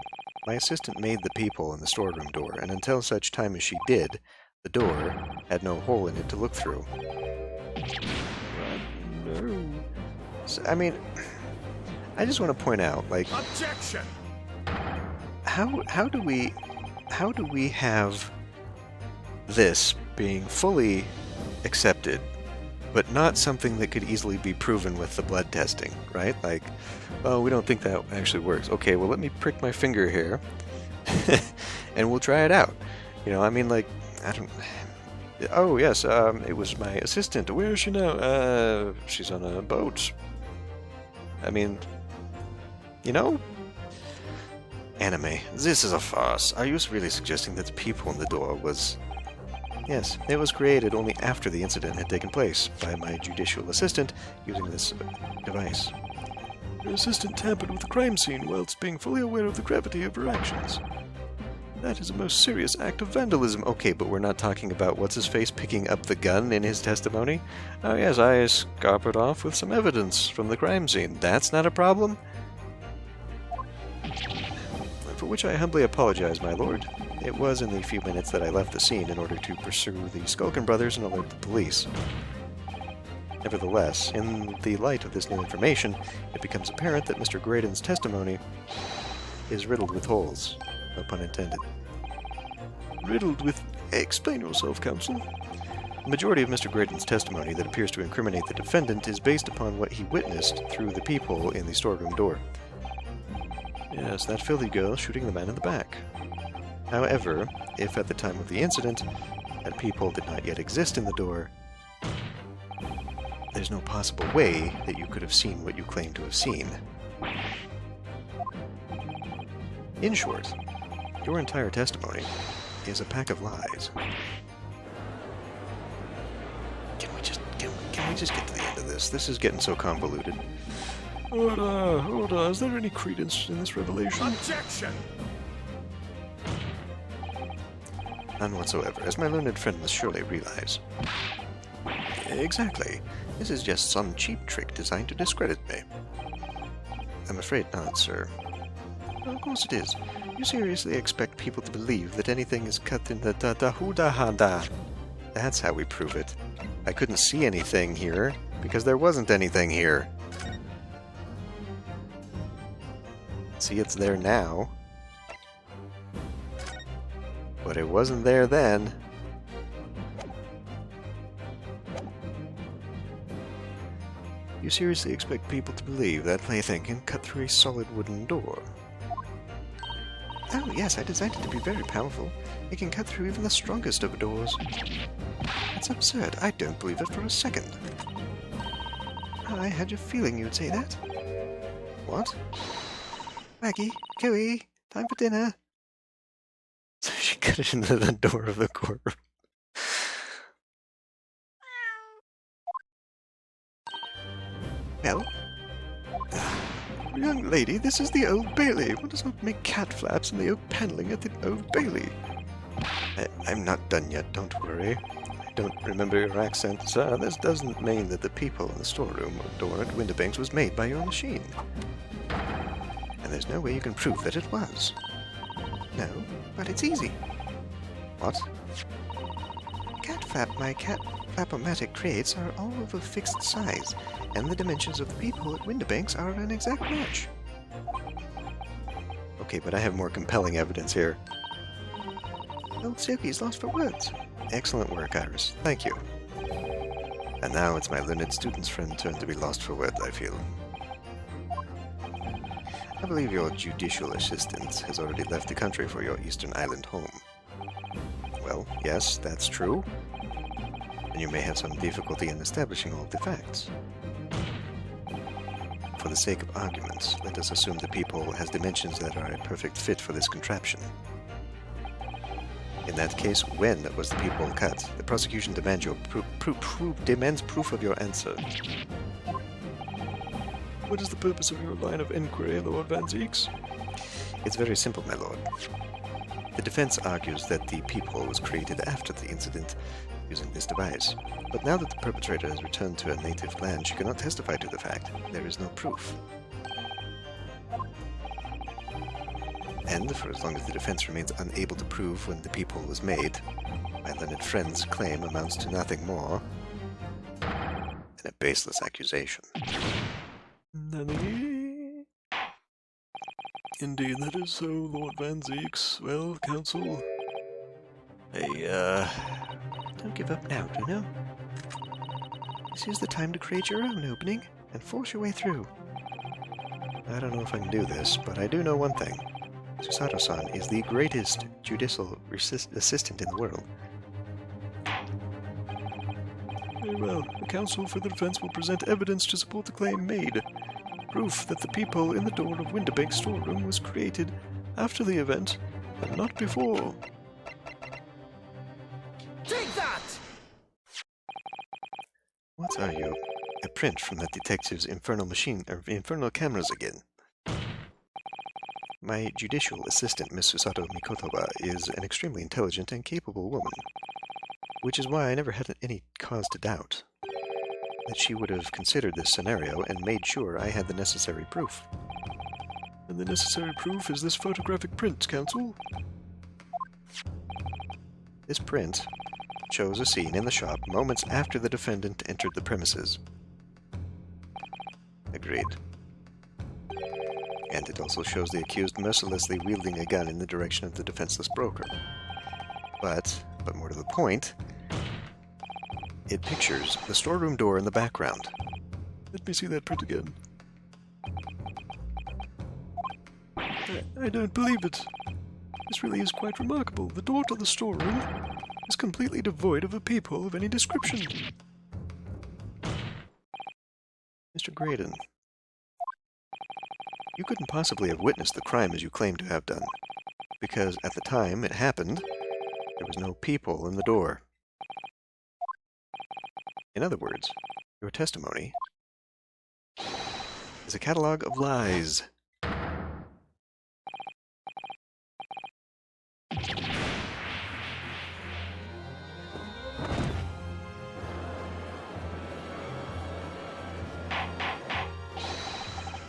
My assistant made the peephole in the storeroom door, and until such time as she did, the door had no hole in it to look through. No. So, I mean, I just want to point out, like, Objection! how do we have this being fully accepted, but not something that could easily be proven with the blood testing, right? Like, oh, we don't think that actually works. Okay, well, let me prick my finger here, and we'll try it out. You know, I mean, like, I don't... Oh, yes, it was my assistant. Where is she now? She's on a boat. I mean, you know? Anime, this is a farce. Are you really suggesting that the peephole in the door was... Yes, it was created only after the incident had taken place by my judicial assistant using this device. Your assistant tampered with the crime scene whilst being fully aware of the gravity of her actions. That is a most serious act of vandalism. Okay, but we're not talking about what's-his-face picking up the gun in his testimony? Oh yes, I scarpered off with some evidence from the crime scene. That's not a problem? For which I humbly apologize, my lord. It was in the few minutes that I left the scene in order to pursue the Skulkin brothers and alert the police. Nevertheless, in the light of this new information, it becomes apparent that Mr. Graydon's testimony is riddled with holes. No pun intended. Riddled with... Explain yourself, counsel. The majority of Mr. Graydon's testimony that appears to incriminate the defendant is based upon what he witnessed through the peephole in the storeroom door. Yes, that filthy girl shooting the man in the back. However, if at the time of the incident, that peephole did not yet exist in the door, there's no possible way that you could have seen what you claim to have seen. In short, your entire testimony is a pack of lies. Can we just get to the end of this? This is getting so convoluted. Order, is there any credence in this revelation? Objection! None whatsoever, as my learned friend must surely realize. Exactly. This is just some cheap trick designed to discredit me. I'm afraid not, sir. Well, of course it is. You seriously expect people to believe that anything is cut in the da-da-hu-da-ha-da? That's how we prove it. I couldn't see anything here, because there wasn't anything here. See, it's there now. But it wasn't there then. You seriously expect people to believe that plaything can cut through a solid wooden door? Oh, yes, I designed it to be very powerful. It can cut through even the strongest of doors. That's absurd. I don't believe it for a second. I had a feeling you'd say that. What? Maggie, Chloe, time for dinner. So she cut it into the door of the courtroom. Well? Young lady, this is the Old Bailey. What does not make cat flaps in the oak paneling at the Old Bailey? I'm not done yet, don't worry. I don't remember your accent, sir. This doesn't mean that the peephole in the storeroom door at Windibanks was made by your machine. And there's no way you can prove that it was. No, but it's easy. What? My Cat Flappimatic crates are all of a fixed size, and the dimensions of the peephole at Windibanks are an exact match. Okay, but I have more compelling evidence here. Old Silky's lost for words. Excellent work, Iris. Thank you. And now it's my learned student's friend's turn to be lost for words, I feel. I believe your judicial assistant has already left the country for your Eastern Island home. Well, yes, that's true. And you may have some difficulty in establishing all of the facts. For the sake of argument, let us assume the peephole has dimensions that are a perfect fit for this contraption. In that case, when was the peephole cut? The prosecution demands proof of your answer. What is the purpose of your line of inquiry, Lord Van Zeeks? It's very simple, my lord. The defense argues that the peephole was created after the incident using this device. But now that the perpetrator has returned to her native land, she cannot testify to the fact. There is no proof. And for as long as the defense remains unable to prove when the peephole was made, my learned friend's claim amounts to nothing more than a baseless accusation. Nanny? Indeed, that is so, Lord Van Zeeks. Well, counsel? Don't give up now, Juno. This is the time to create your own opening and force your way through. I don't know if I can do this, but I do know one thing. Susato-san is the greatest judicial assistant in the world. Very well. The counsel for the defense will present evidence to support the claim made. Proof that the peephole in the door of Windibank's storeroom was created after the event and not before. Take that! What are you? A print from that detective's infernal cameras again. My judicial assistant, Miss Susato Mikotoba, is an extremely intelligent and capable woman, which is why I never had any cause to doubt that she would have considered this scenario and made sure I had the necessary proof. And the necessary proof is this photographic print, counsel? This print shows a scene in the shop moments after the defendant entered the premises. Agreed. And it also shows the accused mercilessly wielding a gun in the direction of the defenseless broker. But more to the point, It pictures the storeroom door in the background. Let me see that print again. I don't believe it. This really is quite remarkable. The door to the storeroom is completely devoid of a peephole of any description. Mr. Graydon, you couldn't possibly have witnessed the crime as you claim to have done, because at the time it happened, there was no peephole in the door. In other words, your testimony is a catalog of lies.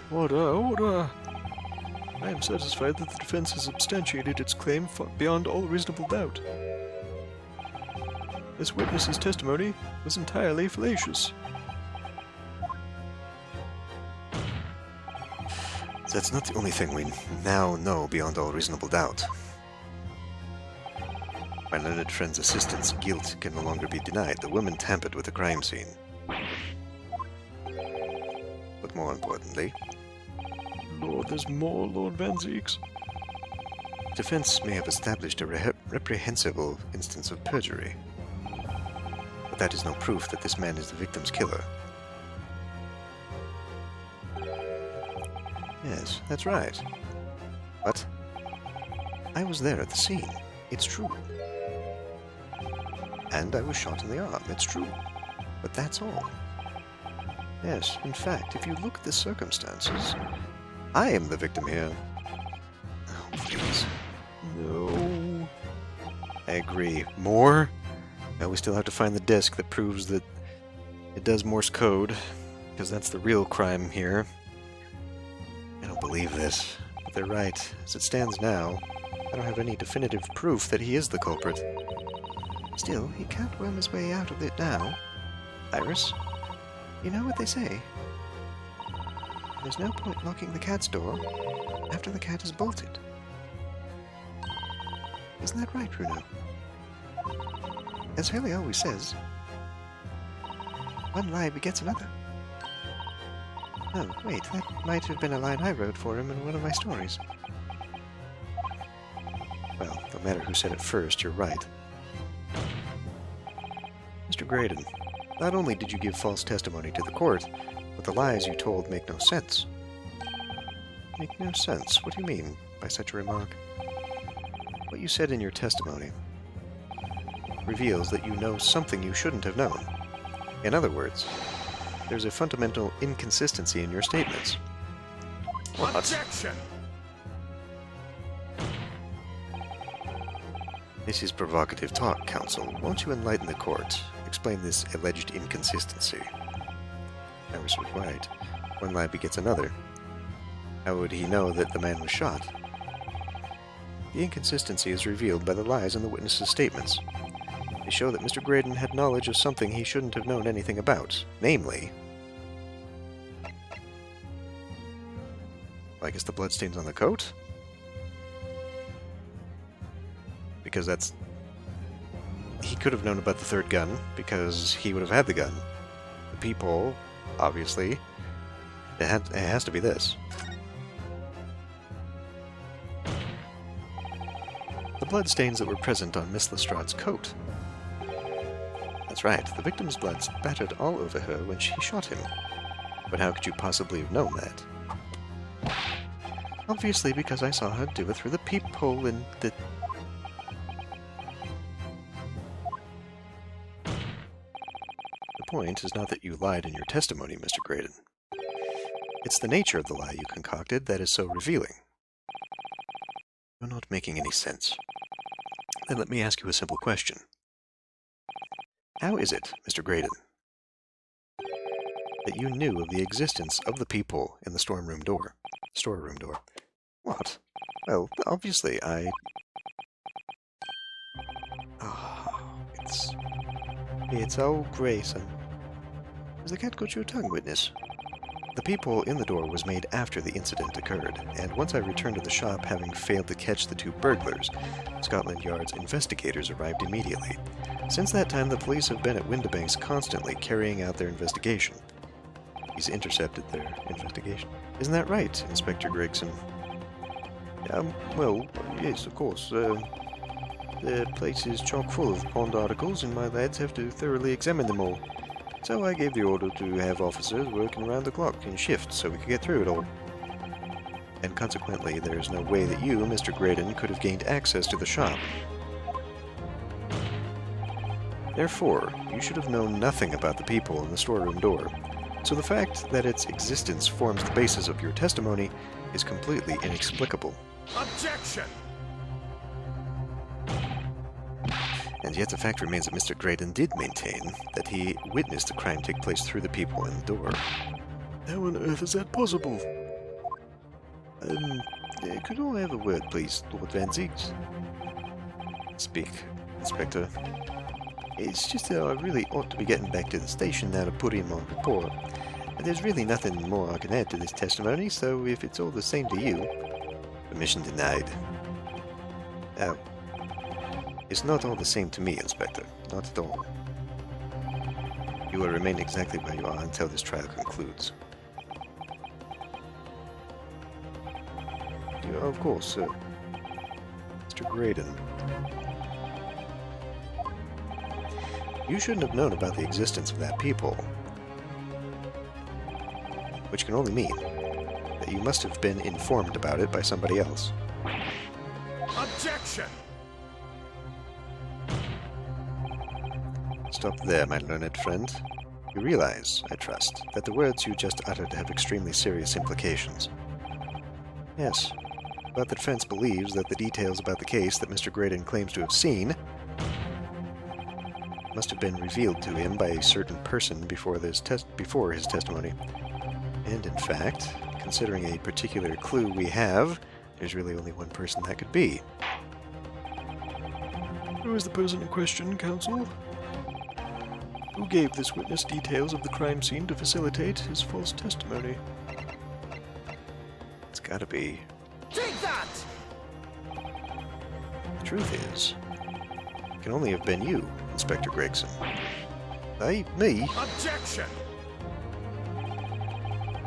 Order. I am satisfied that the defense has substantiated its claim beyond all reasonable doubt. This witness's testimony was entirely fallacious. That's not the only thing we now know beyond all reasonable doubt. My learned friend's assistant's guilt can no longer be denied. The woman tampered with the crime scene. But more importantly, Lord, there's more, Lord Van Zeeks. defense may have established a reprehensible instance of perjury. But that is no proof that this man is the victim's killer. Yes, that's right. But I was there at the scene. It's true. And I was shot in the arm. It's true. But that's all. Yes, in fact, if you look at the circumstances, I am the victim here. Oh, please. No. I agree. More? Well, we still have to find the disc that proves that it does Morse code, because that's the real crime here. I don't believe this, but they're right. As it stands now, I don't have any definitive proof that he is the culprit. Still, he can't worm his way out of it now. Iris, you know what they say? There's no point locking the cat's door after the cat is bolted. Isn't that right, Bruno? As Hurley always says, one lie begets another. Oh, wait, that might have been a line I wrote for him in one of my stories. Well, no matter who said it first, you're right. Mr. Graydon, not only did you give false testimony to the court, but the lies you told make no sense. Make no sense? What do you mean by such a remark? What you said in your testimony reveals that you know something you shouldn't have known. In other words, there's a fundamental inconsistency in your statements. What? Objection! This is provocative talk, counsel. Won't you enlighten the court? Explain this alleged inconsistency. Iris was right. One lie begets another. How would he know that the man was shot? The inconsistency is revealed by the lies in the witness's statements. They show that Mr. Graydon had knowledge of something he shouldn't have known anything about, namely... I guess the bloodstains on the coat? Because that's... He could have known about the third gun, because he would have had the gun. The peephole, obviously. It has to be this. The bloodstains that were present on Miss Lestrade's coat. That's right, the victim's blood spattered all over her when she shot him. But how could you possibly have known that? Obviously because I saw her do it through the peephole in the... The point is not that you lied in your testimony, Mr. Graydon. It's the nature of the lie you concocted that is so revealing. You're not making any sense. Then let me ask you a simple question. How is it, Mr. Graydon, that you knew of the existence of the peephole in the storeroom door? What? Well, obviously I... Oh, it's all grey, son. Has the cat got your tongue, witness? The peephole in the door was made after the incident occurred, and once I returned to the shop having failed to catch the two burglars, Scotland Yard's investigators arrived immediately. Since that time, the police have been at Windibanks constantly carrying out their investigation. He's intercepted their investigation. Isn't that right, Inspector Gregson? Well, yes, of course. The place is chock full of pond articles, and my lads have to thoroughly examine them all. So I gave the order to have officers working around the clock in shifts so we could get through it all. And consequently, there is no way that you, Mr. Graydon, could have gained access to the shop. Therefore, you should have known nothing about the people in the storeroom door. So the fact that its existence forms the basis of your testimony is completely inexplicable. Objection! And yet the fact remains that Mr. Graydon did maintain that he witnessed the crime take place through the people in the door. How on earth is that possible? Could I have a word, please, Lord Van Zieks? Speak, Inspector. It's just that I really ought to be getting back to the station now to put in my report. And there's really nothing more I can add to this testimony, so if it's all the same to you... Permission denied. Oh. It's not all the same to me, Inspector. Not at all. You will remain exactly where you are until this trial concludes. Yeah, of course, sir. Mr. Graydon. You shouldn't have known about the existence of that people. Which can only mean that you must have been informed about it by somebody else. Objection! Stop there, my learned friend. You realize, I trust, that the words you just uttered have extremely serious implications. Yes, but the defense believes that the details about the case that Mr. Graydon claims to have seen must have been revealed to him by a certain person before his testimony. And in fact, considering a particular clue we have, there's really only one person that could be. Who is the person in question, counsel? Who gave this witness details of the crime scene to facilitate his false testimony? It's gotta be. Take that! The truth is, it can only have been you, Inspector Gregson. Hey, me? Objection!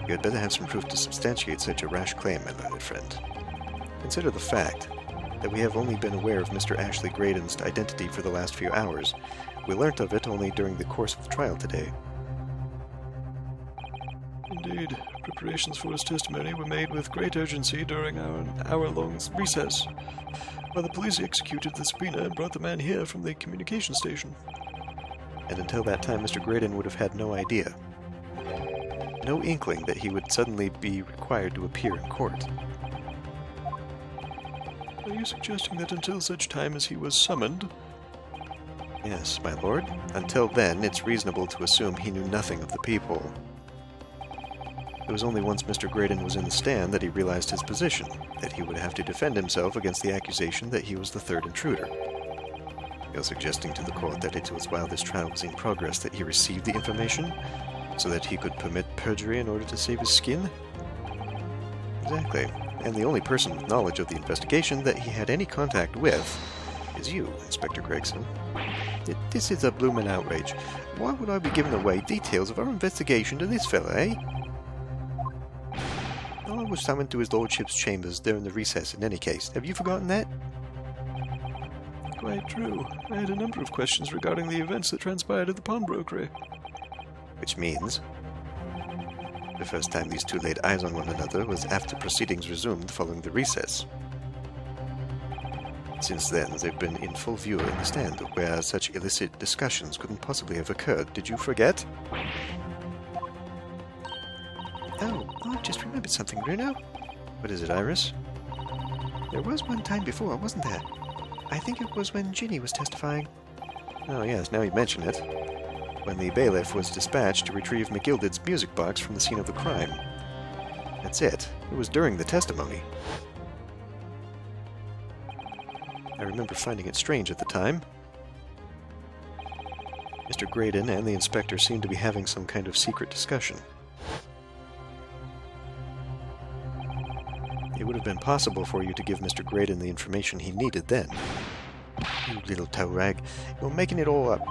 You had better have some proof to substantiate such a rash claim, my learned friend. Consider the fact that we have only been aware of Mr. Ashley Graydon's identity for the last few hours. We learnt of it only during the course of the trial today. Indeed, preparations for his testimony were made with great urgency during our hour-long recess, while the police executed the subpoena and brought the man here from the communication station. And until that time, Mr. Graydon would have had no idea. No inkling that he would suddenly be required to appear in court. Are you suggesting that until such time as he was summoned? Yes, my lord. Until then, it's reasonable to assume he knew nothing of the people. It was only once Mr. Graydon was in the stand that he realized his position, that he would have to defend himself against the accusation that he was the third intruder. You're suggesting to the court that it was while this trial was in progress that he received the information, so that he could permit perjury in order to save his skin? Exactly. And the only person with knowledge of the investigation that he had any contact with is you, Inspector Gregson. This is a bloomin' outrage. Why would I be giving away details of our investigation to this fella, eh? I was summoned to his lordship's chambers during the recess in any case. Have you forgotten that? Quite true. I had a number of questions regarding the events that transpired at the pawnbrokery. Which means the first time these two laid eyes on one another was after proceedings resumed following the recess. Since then, they've been in full view in the stand, where such illicit discussions couldn't possibly have occurred. Did you forget? Oh, I've just remembered something, Bruno. What is it, Iris? There was one time before, wasn't there? I think it was when Ginny was testifying. Oh yes, now you mention it. When the bailiff was dispatched to retrieve McGilded's music box from the scene of the crime. That's it. It was during the testimony. I remember finding it strange at the time. Mr. Graydon and the inspector seemed to be having some kind of secret discussion. would have been possible for you to give Mr. Graydon the information he needed then. You little toe rag. You're making it all up.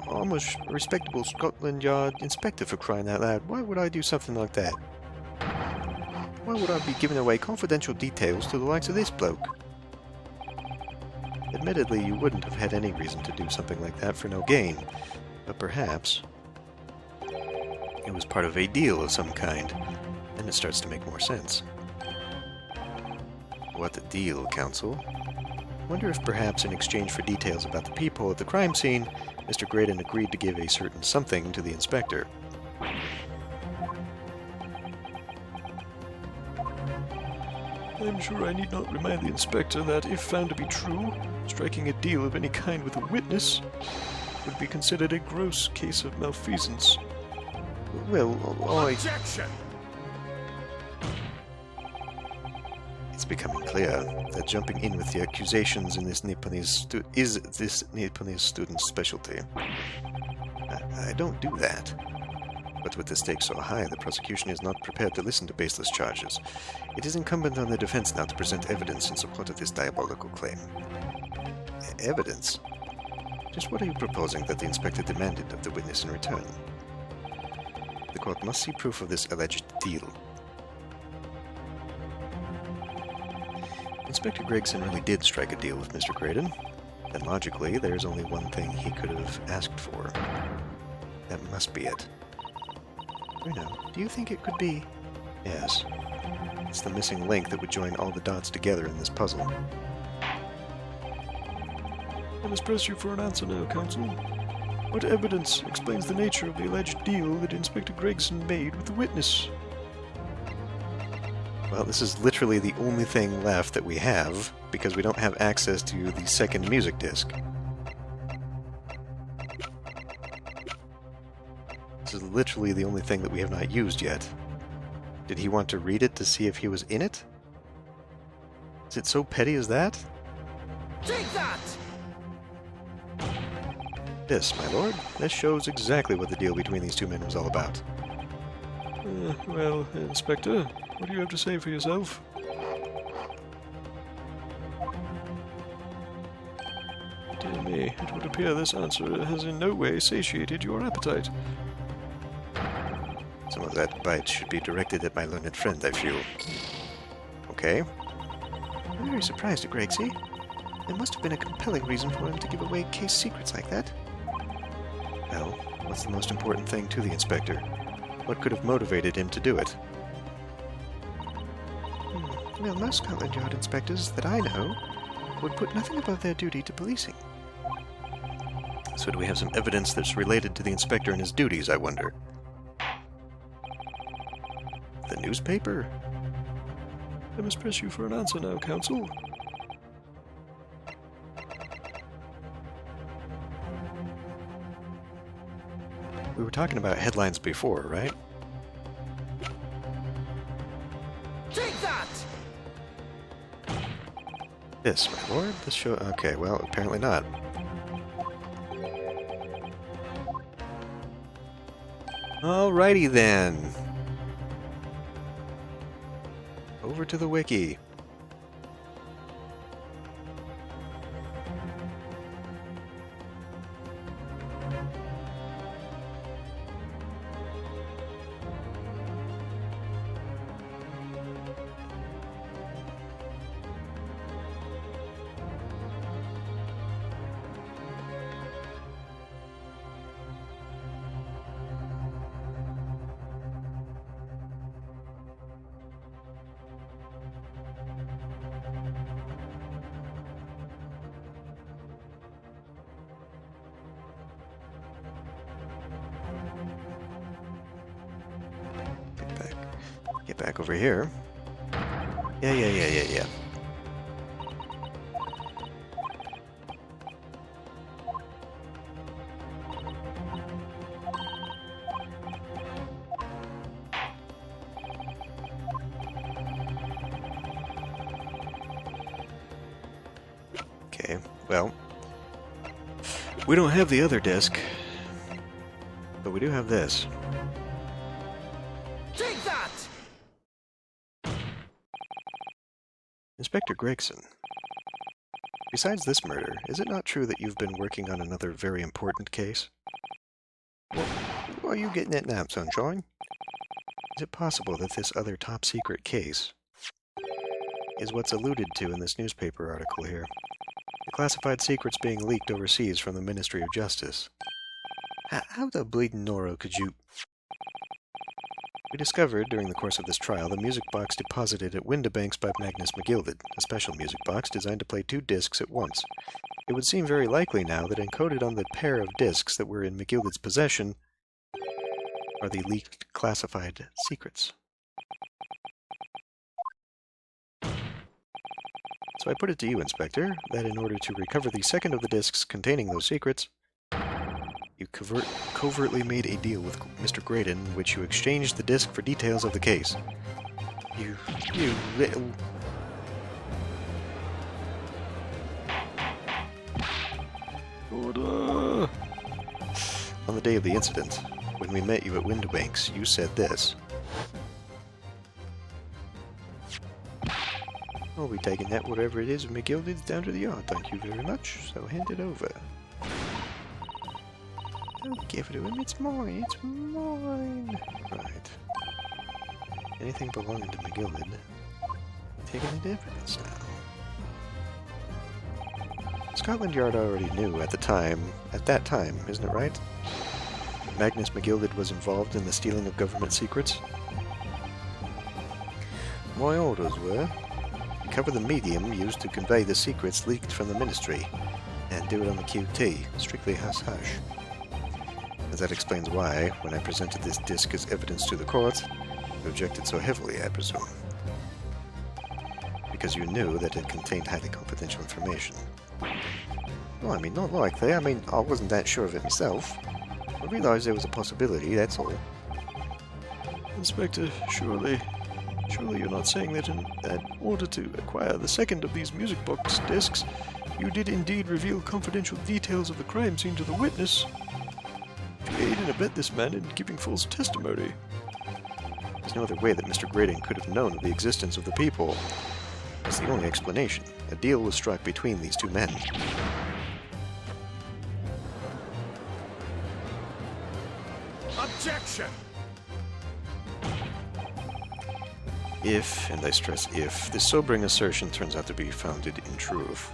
I'm a respectable Scotland Yard inspector, for crying out loud. Why would I do something like that? Why would I be giving away confidential details to the likes of this bloke? Admittedly, you wouldn't have had any reason to do something like that for no gain, but perhaps it was part of a deal of some kind, and it starts to make more sense. What deal, Counsel? Wonder if perhaps in exchange for details about the people at the crime scene, Mr. Graydon agreed to give a certain something to the inspector. I'm sure I need not remind the inspector that, if found to be true, striking a deal of any kind with a witness would be considered a gross case of malfeasance. Well, Objection! It's becoming clear that jumping in with the accusations in this is this Nipponese student's specialty. I don't do that. But with the stakes so high, the prosecution is not prepared to listen to baseless charges. It is incumbent on the defense now to present evidence in support of this diabolical claim. Evidence? Just what are you proposing that the inspector demanded of the witness in return? The court must see proof of this alleged deal. Inspector Gregson really did strike a deal with Mr. Graydon. Then logically, there's only one thing he could have asked for. That must be it. Bruno, do you think it could be? Yes. It's the missing link that would join all the dots together in this puzzle. I must press you for an answer now, Counsel. What evidence explains the nature of the alleged deal that Inspector Gregson made with the witness? Well, this is literally the only thing left that we have, because we don't have access to the second music disc. This is literally the only thing that we have not used yet. Did he want to read it to see if he was in it? Is it so petty as that? Take that! This, my lord, this shows exactly what the deal between these two men was all about. Well, Inspector, what do you have to say for yourself? Dear me, it would appear this answer has in no way satiated your appetite. Some of that bite should be directed at my learned friend, I feel. Okay. I'm very surprised at Gregsy. There must have been a compelling reason for him to give away case secrets like that. Well, what's the most important thing to the inspector? What could have motivated him to do it? Well, most Scotland Yard inspectors that I know would put nothing above their duty to policing. So do we have some evidence that's related to the inspector and his duties, I wonder? The newspaper? I must press you for an answer now, Counsel. We were talking about headlines before, right? Take that! This, my lord? This show... Okay, well, apparently not. Alrighty then. Over to the wiki. Get back over here. Yeah. Okay, well, we don't have the other disc, but we do have this. Take that! Inspector Gregson, besides this murder, is it not true that you've been working on another very important case? What are you getting at now, Sunshine? Is it possible that this other top-secret case is what's alluded to in this newspaper article here? The classified secrets being leaked overseas from the Ministry of Justice. How the bleeding Noro could you... We discovered, during the course of this trial, the music box deposited at Windibanks by Magnus McGilded, a special music box designed to play 2 discs at once. It would seem very likely now that encoded on the pair of discs that were in McGilded's possession are the leaked classified secrets. So I put it to you, Inspector, that in order to recover the second of the discs containing those secrets, you covertly made a deal with Mr. Graydon in which you exchanged the disc for details of the case. You little... Order! On the day of the incident, when we met you at Windibanks, you said this. I'll be taking that whatever it is of McGilded's down to the yard, thank you very much, so hand it over. Don't give it to him, it's mine, it's mine! Right. Anything belonging to McGilded, taken into evidence now. Scotland Yard already knew at that time, isn't it right? Magnus McGilded was involved in the stealing of government secrets? My orders were cover the medium used to convey the secrets leaked from the Ministry, and do it on the QT, strictly hush-hush. As that explains why, when I presented this disc as evidence to the court, you objected so heavily, I presume. Because you knew that it contained highly confidential information. Well, I mean, not likely. I mean, I wasn't that sure of it myself. I realized there was a possibility, that's all. Inspector, surely you're not saying that in order to acquire the second of these music box discs, you did indeed reveal confidential details of the crime scene to the witness? To aid and abet this man in giving false testimony. There's no other way that Mr. Graydon could have known of the existence of the people. That's the only explanation. A deal was struck between these two men. Objection! If, and I stress if, this sobering assertion turns out to be founded in truth,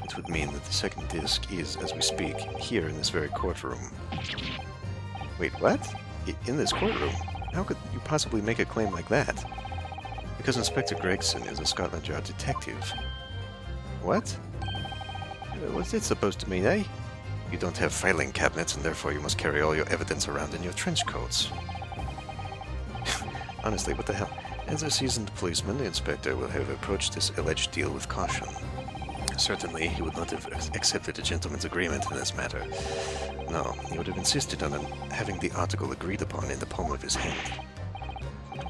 it would mean that the second disc is, as we speak, here in this very courtroom. Wait, what? In this courtroom? How could you possibly make a claim like that? Because Inspector Gregson is a Scotland Yard detective. What? What's it supposed to mean, eh? You don't have filing cabinets, and therefore you must carry all your evidence around in your trench coats. Honestly, what the hell? As a seasoned policeman, the inspector will have approached this alleged deal with caution. Certainly, he would not have accepted a gentleman's agreement in this matter. No, he would have insisted on having the article agreed upon in the palm of his hand.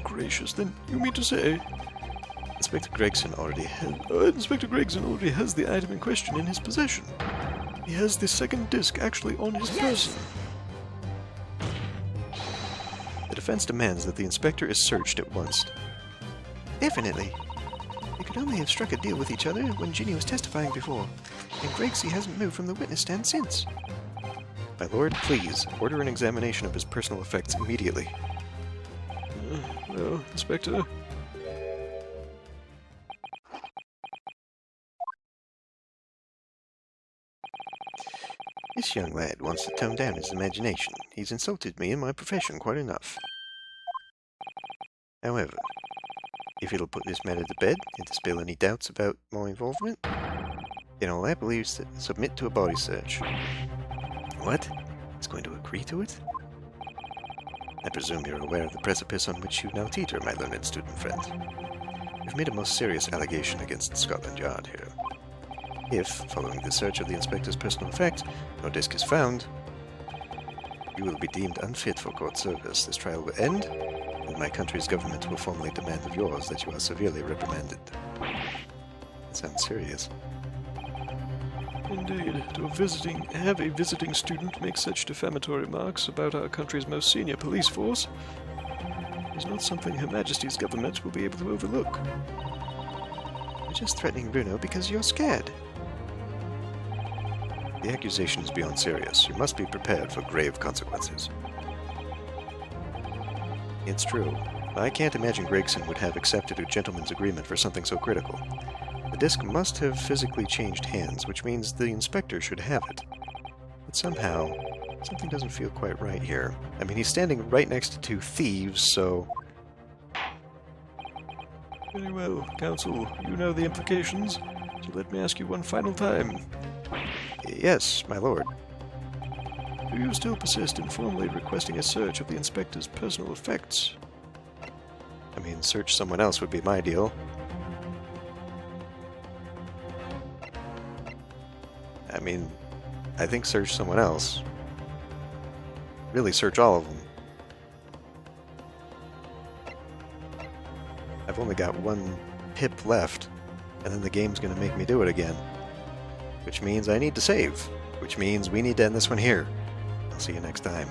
Gracious, then you mean to say... Inspector Gregson already has the item in question in his possession. He has the second disc actually on his person. The defense demands that the inspector is searched at once. Definitely. They could only have struck a deal with each other when Ginny was testifying before, and Gregsy hasn't moved from the witness stand since. My lord, please, order an examination of his personal effects immediately. Well, Inspector... This young lad wants to tone down his imagination. He's insulted me in my profession quite enough. However, if it'll put this matter to bed and dispel any doubts about my involvement, then I'll happily submit to a body search. What? He's going to agree to it? I presume you're aware of the precipice on which you now teeter, my learned student friend. You've made a most serious allegation against Scotland Yard here. If, following the search of the inspector's personal effects, no disc is found, you will be deemed unfit for court service. This trial will end, and my country's government will formally demand of yours that you are severely reprimanded. That sounds serious. Indeed, to have a visiting student make such defamatory remarks about our country's most senior police force is not something Her Majesty's government will be able to overlook. You're just threatening Bruno because you're scared. The accusation is beyond serious. You must be prepared for grave consequences. It's true. I can't imagine Gregson would have accepted a gentleman's agreement for something so critical. The disc must have physically changed hands, which means the inspector should have it. But somehow, something doesn't feel quite right here. I mean, he's standing right next to two thieves, so... Very well, Counsel. You know the implications, so let me ask you one final time. Yes, my lord. Do you still persist in formally requesting a search of the inspector's personal effects? I mean, search someone else would be my deal. I mean, I think search someone else. Really search all of them. I've only got one pip left, and then the game's going to make me do it again. Which means I need to save. Which means we need to end this one here. I'll see you next time.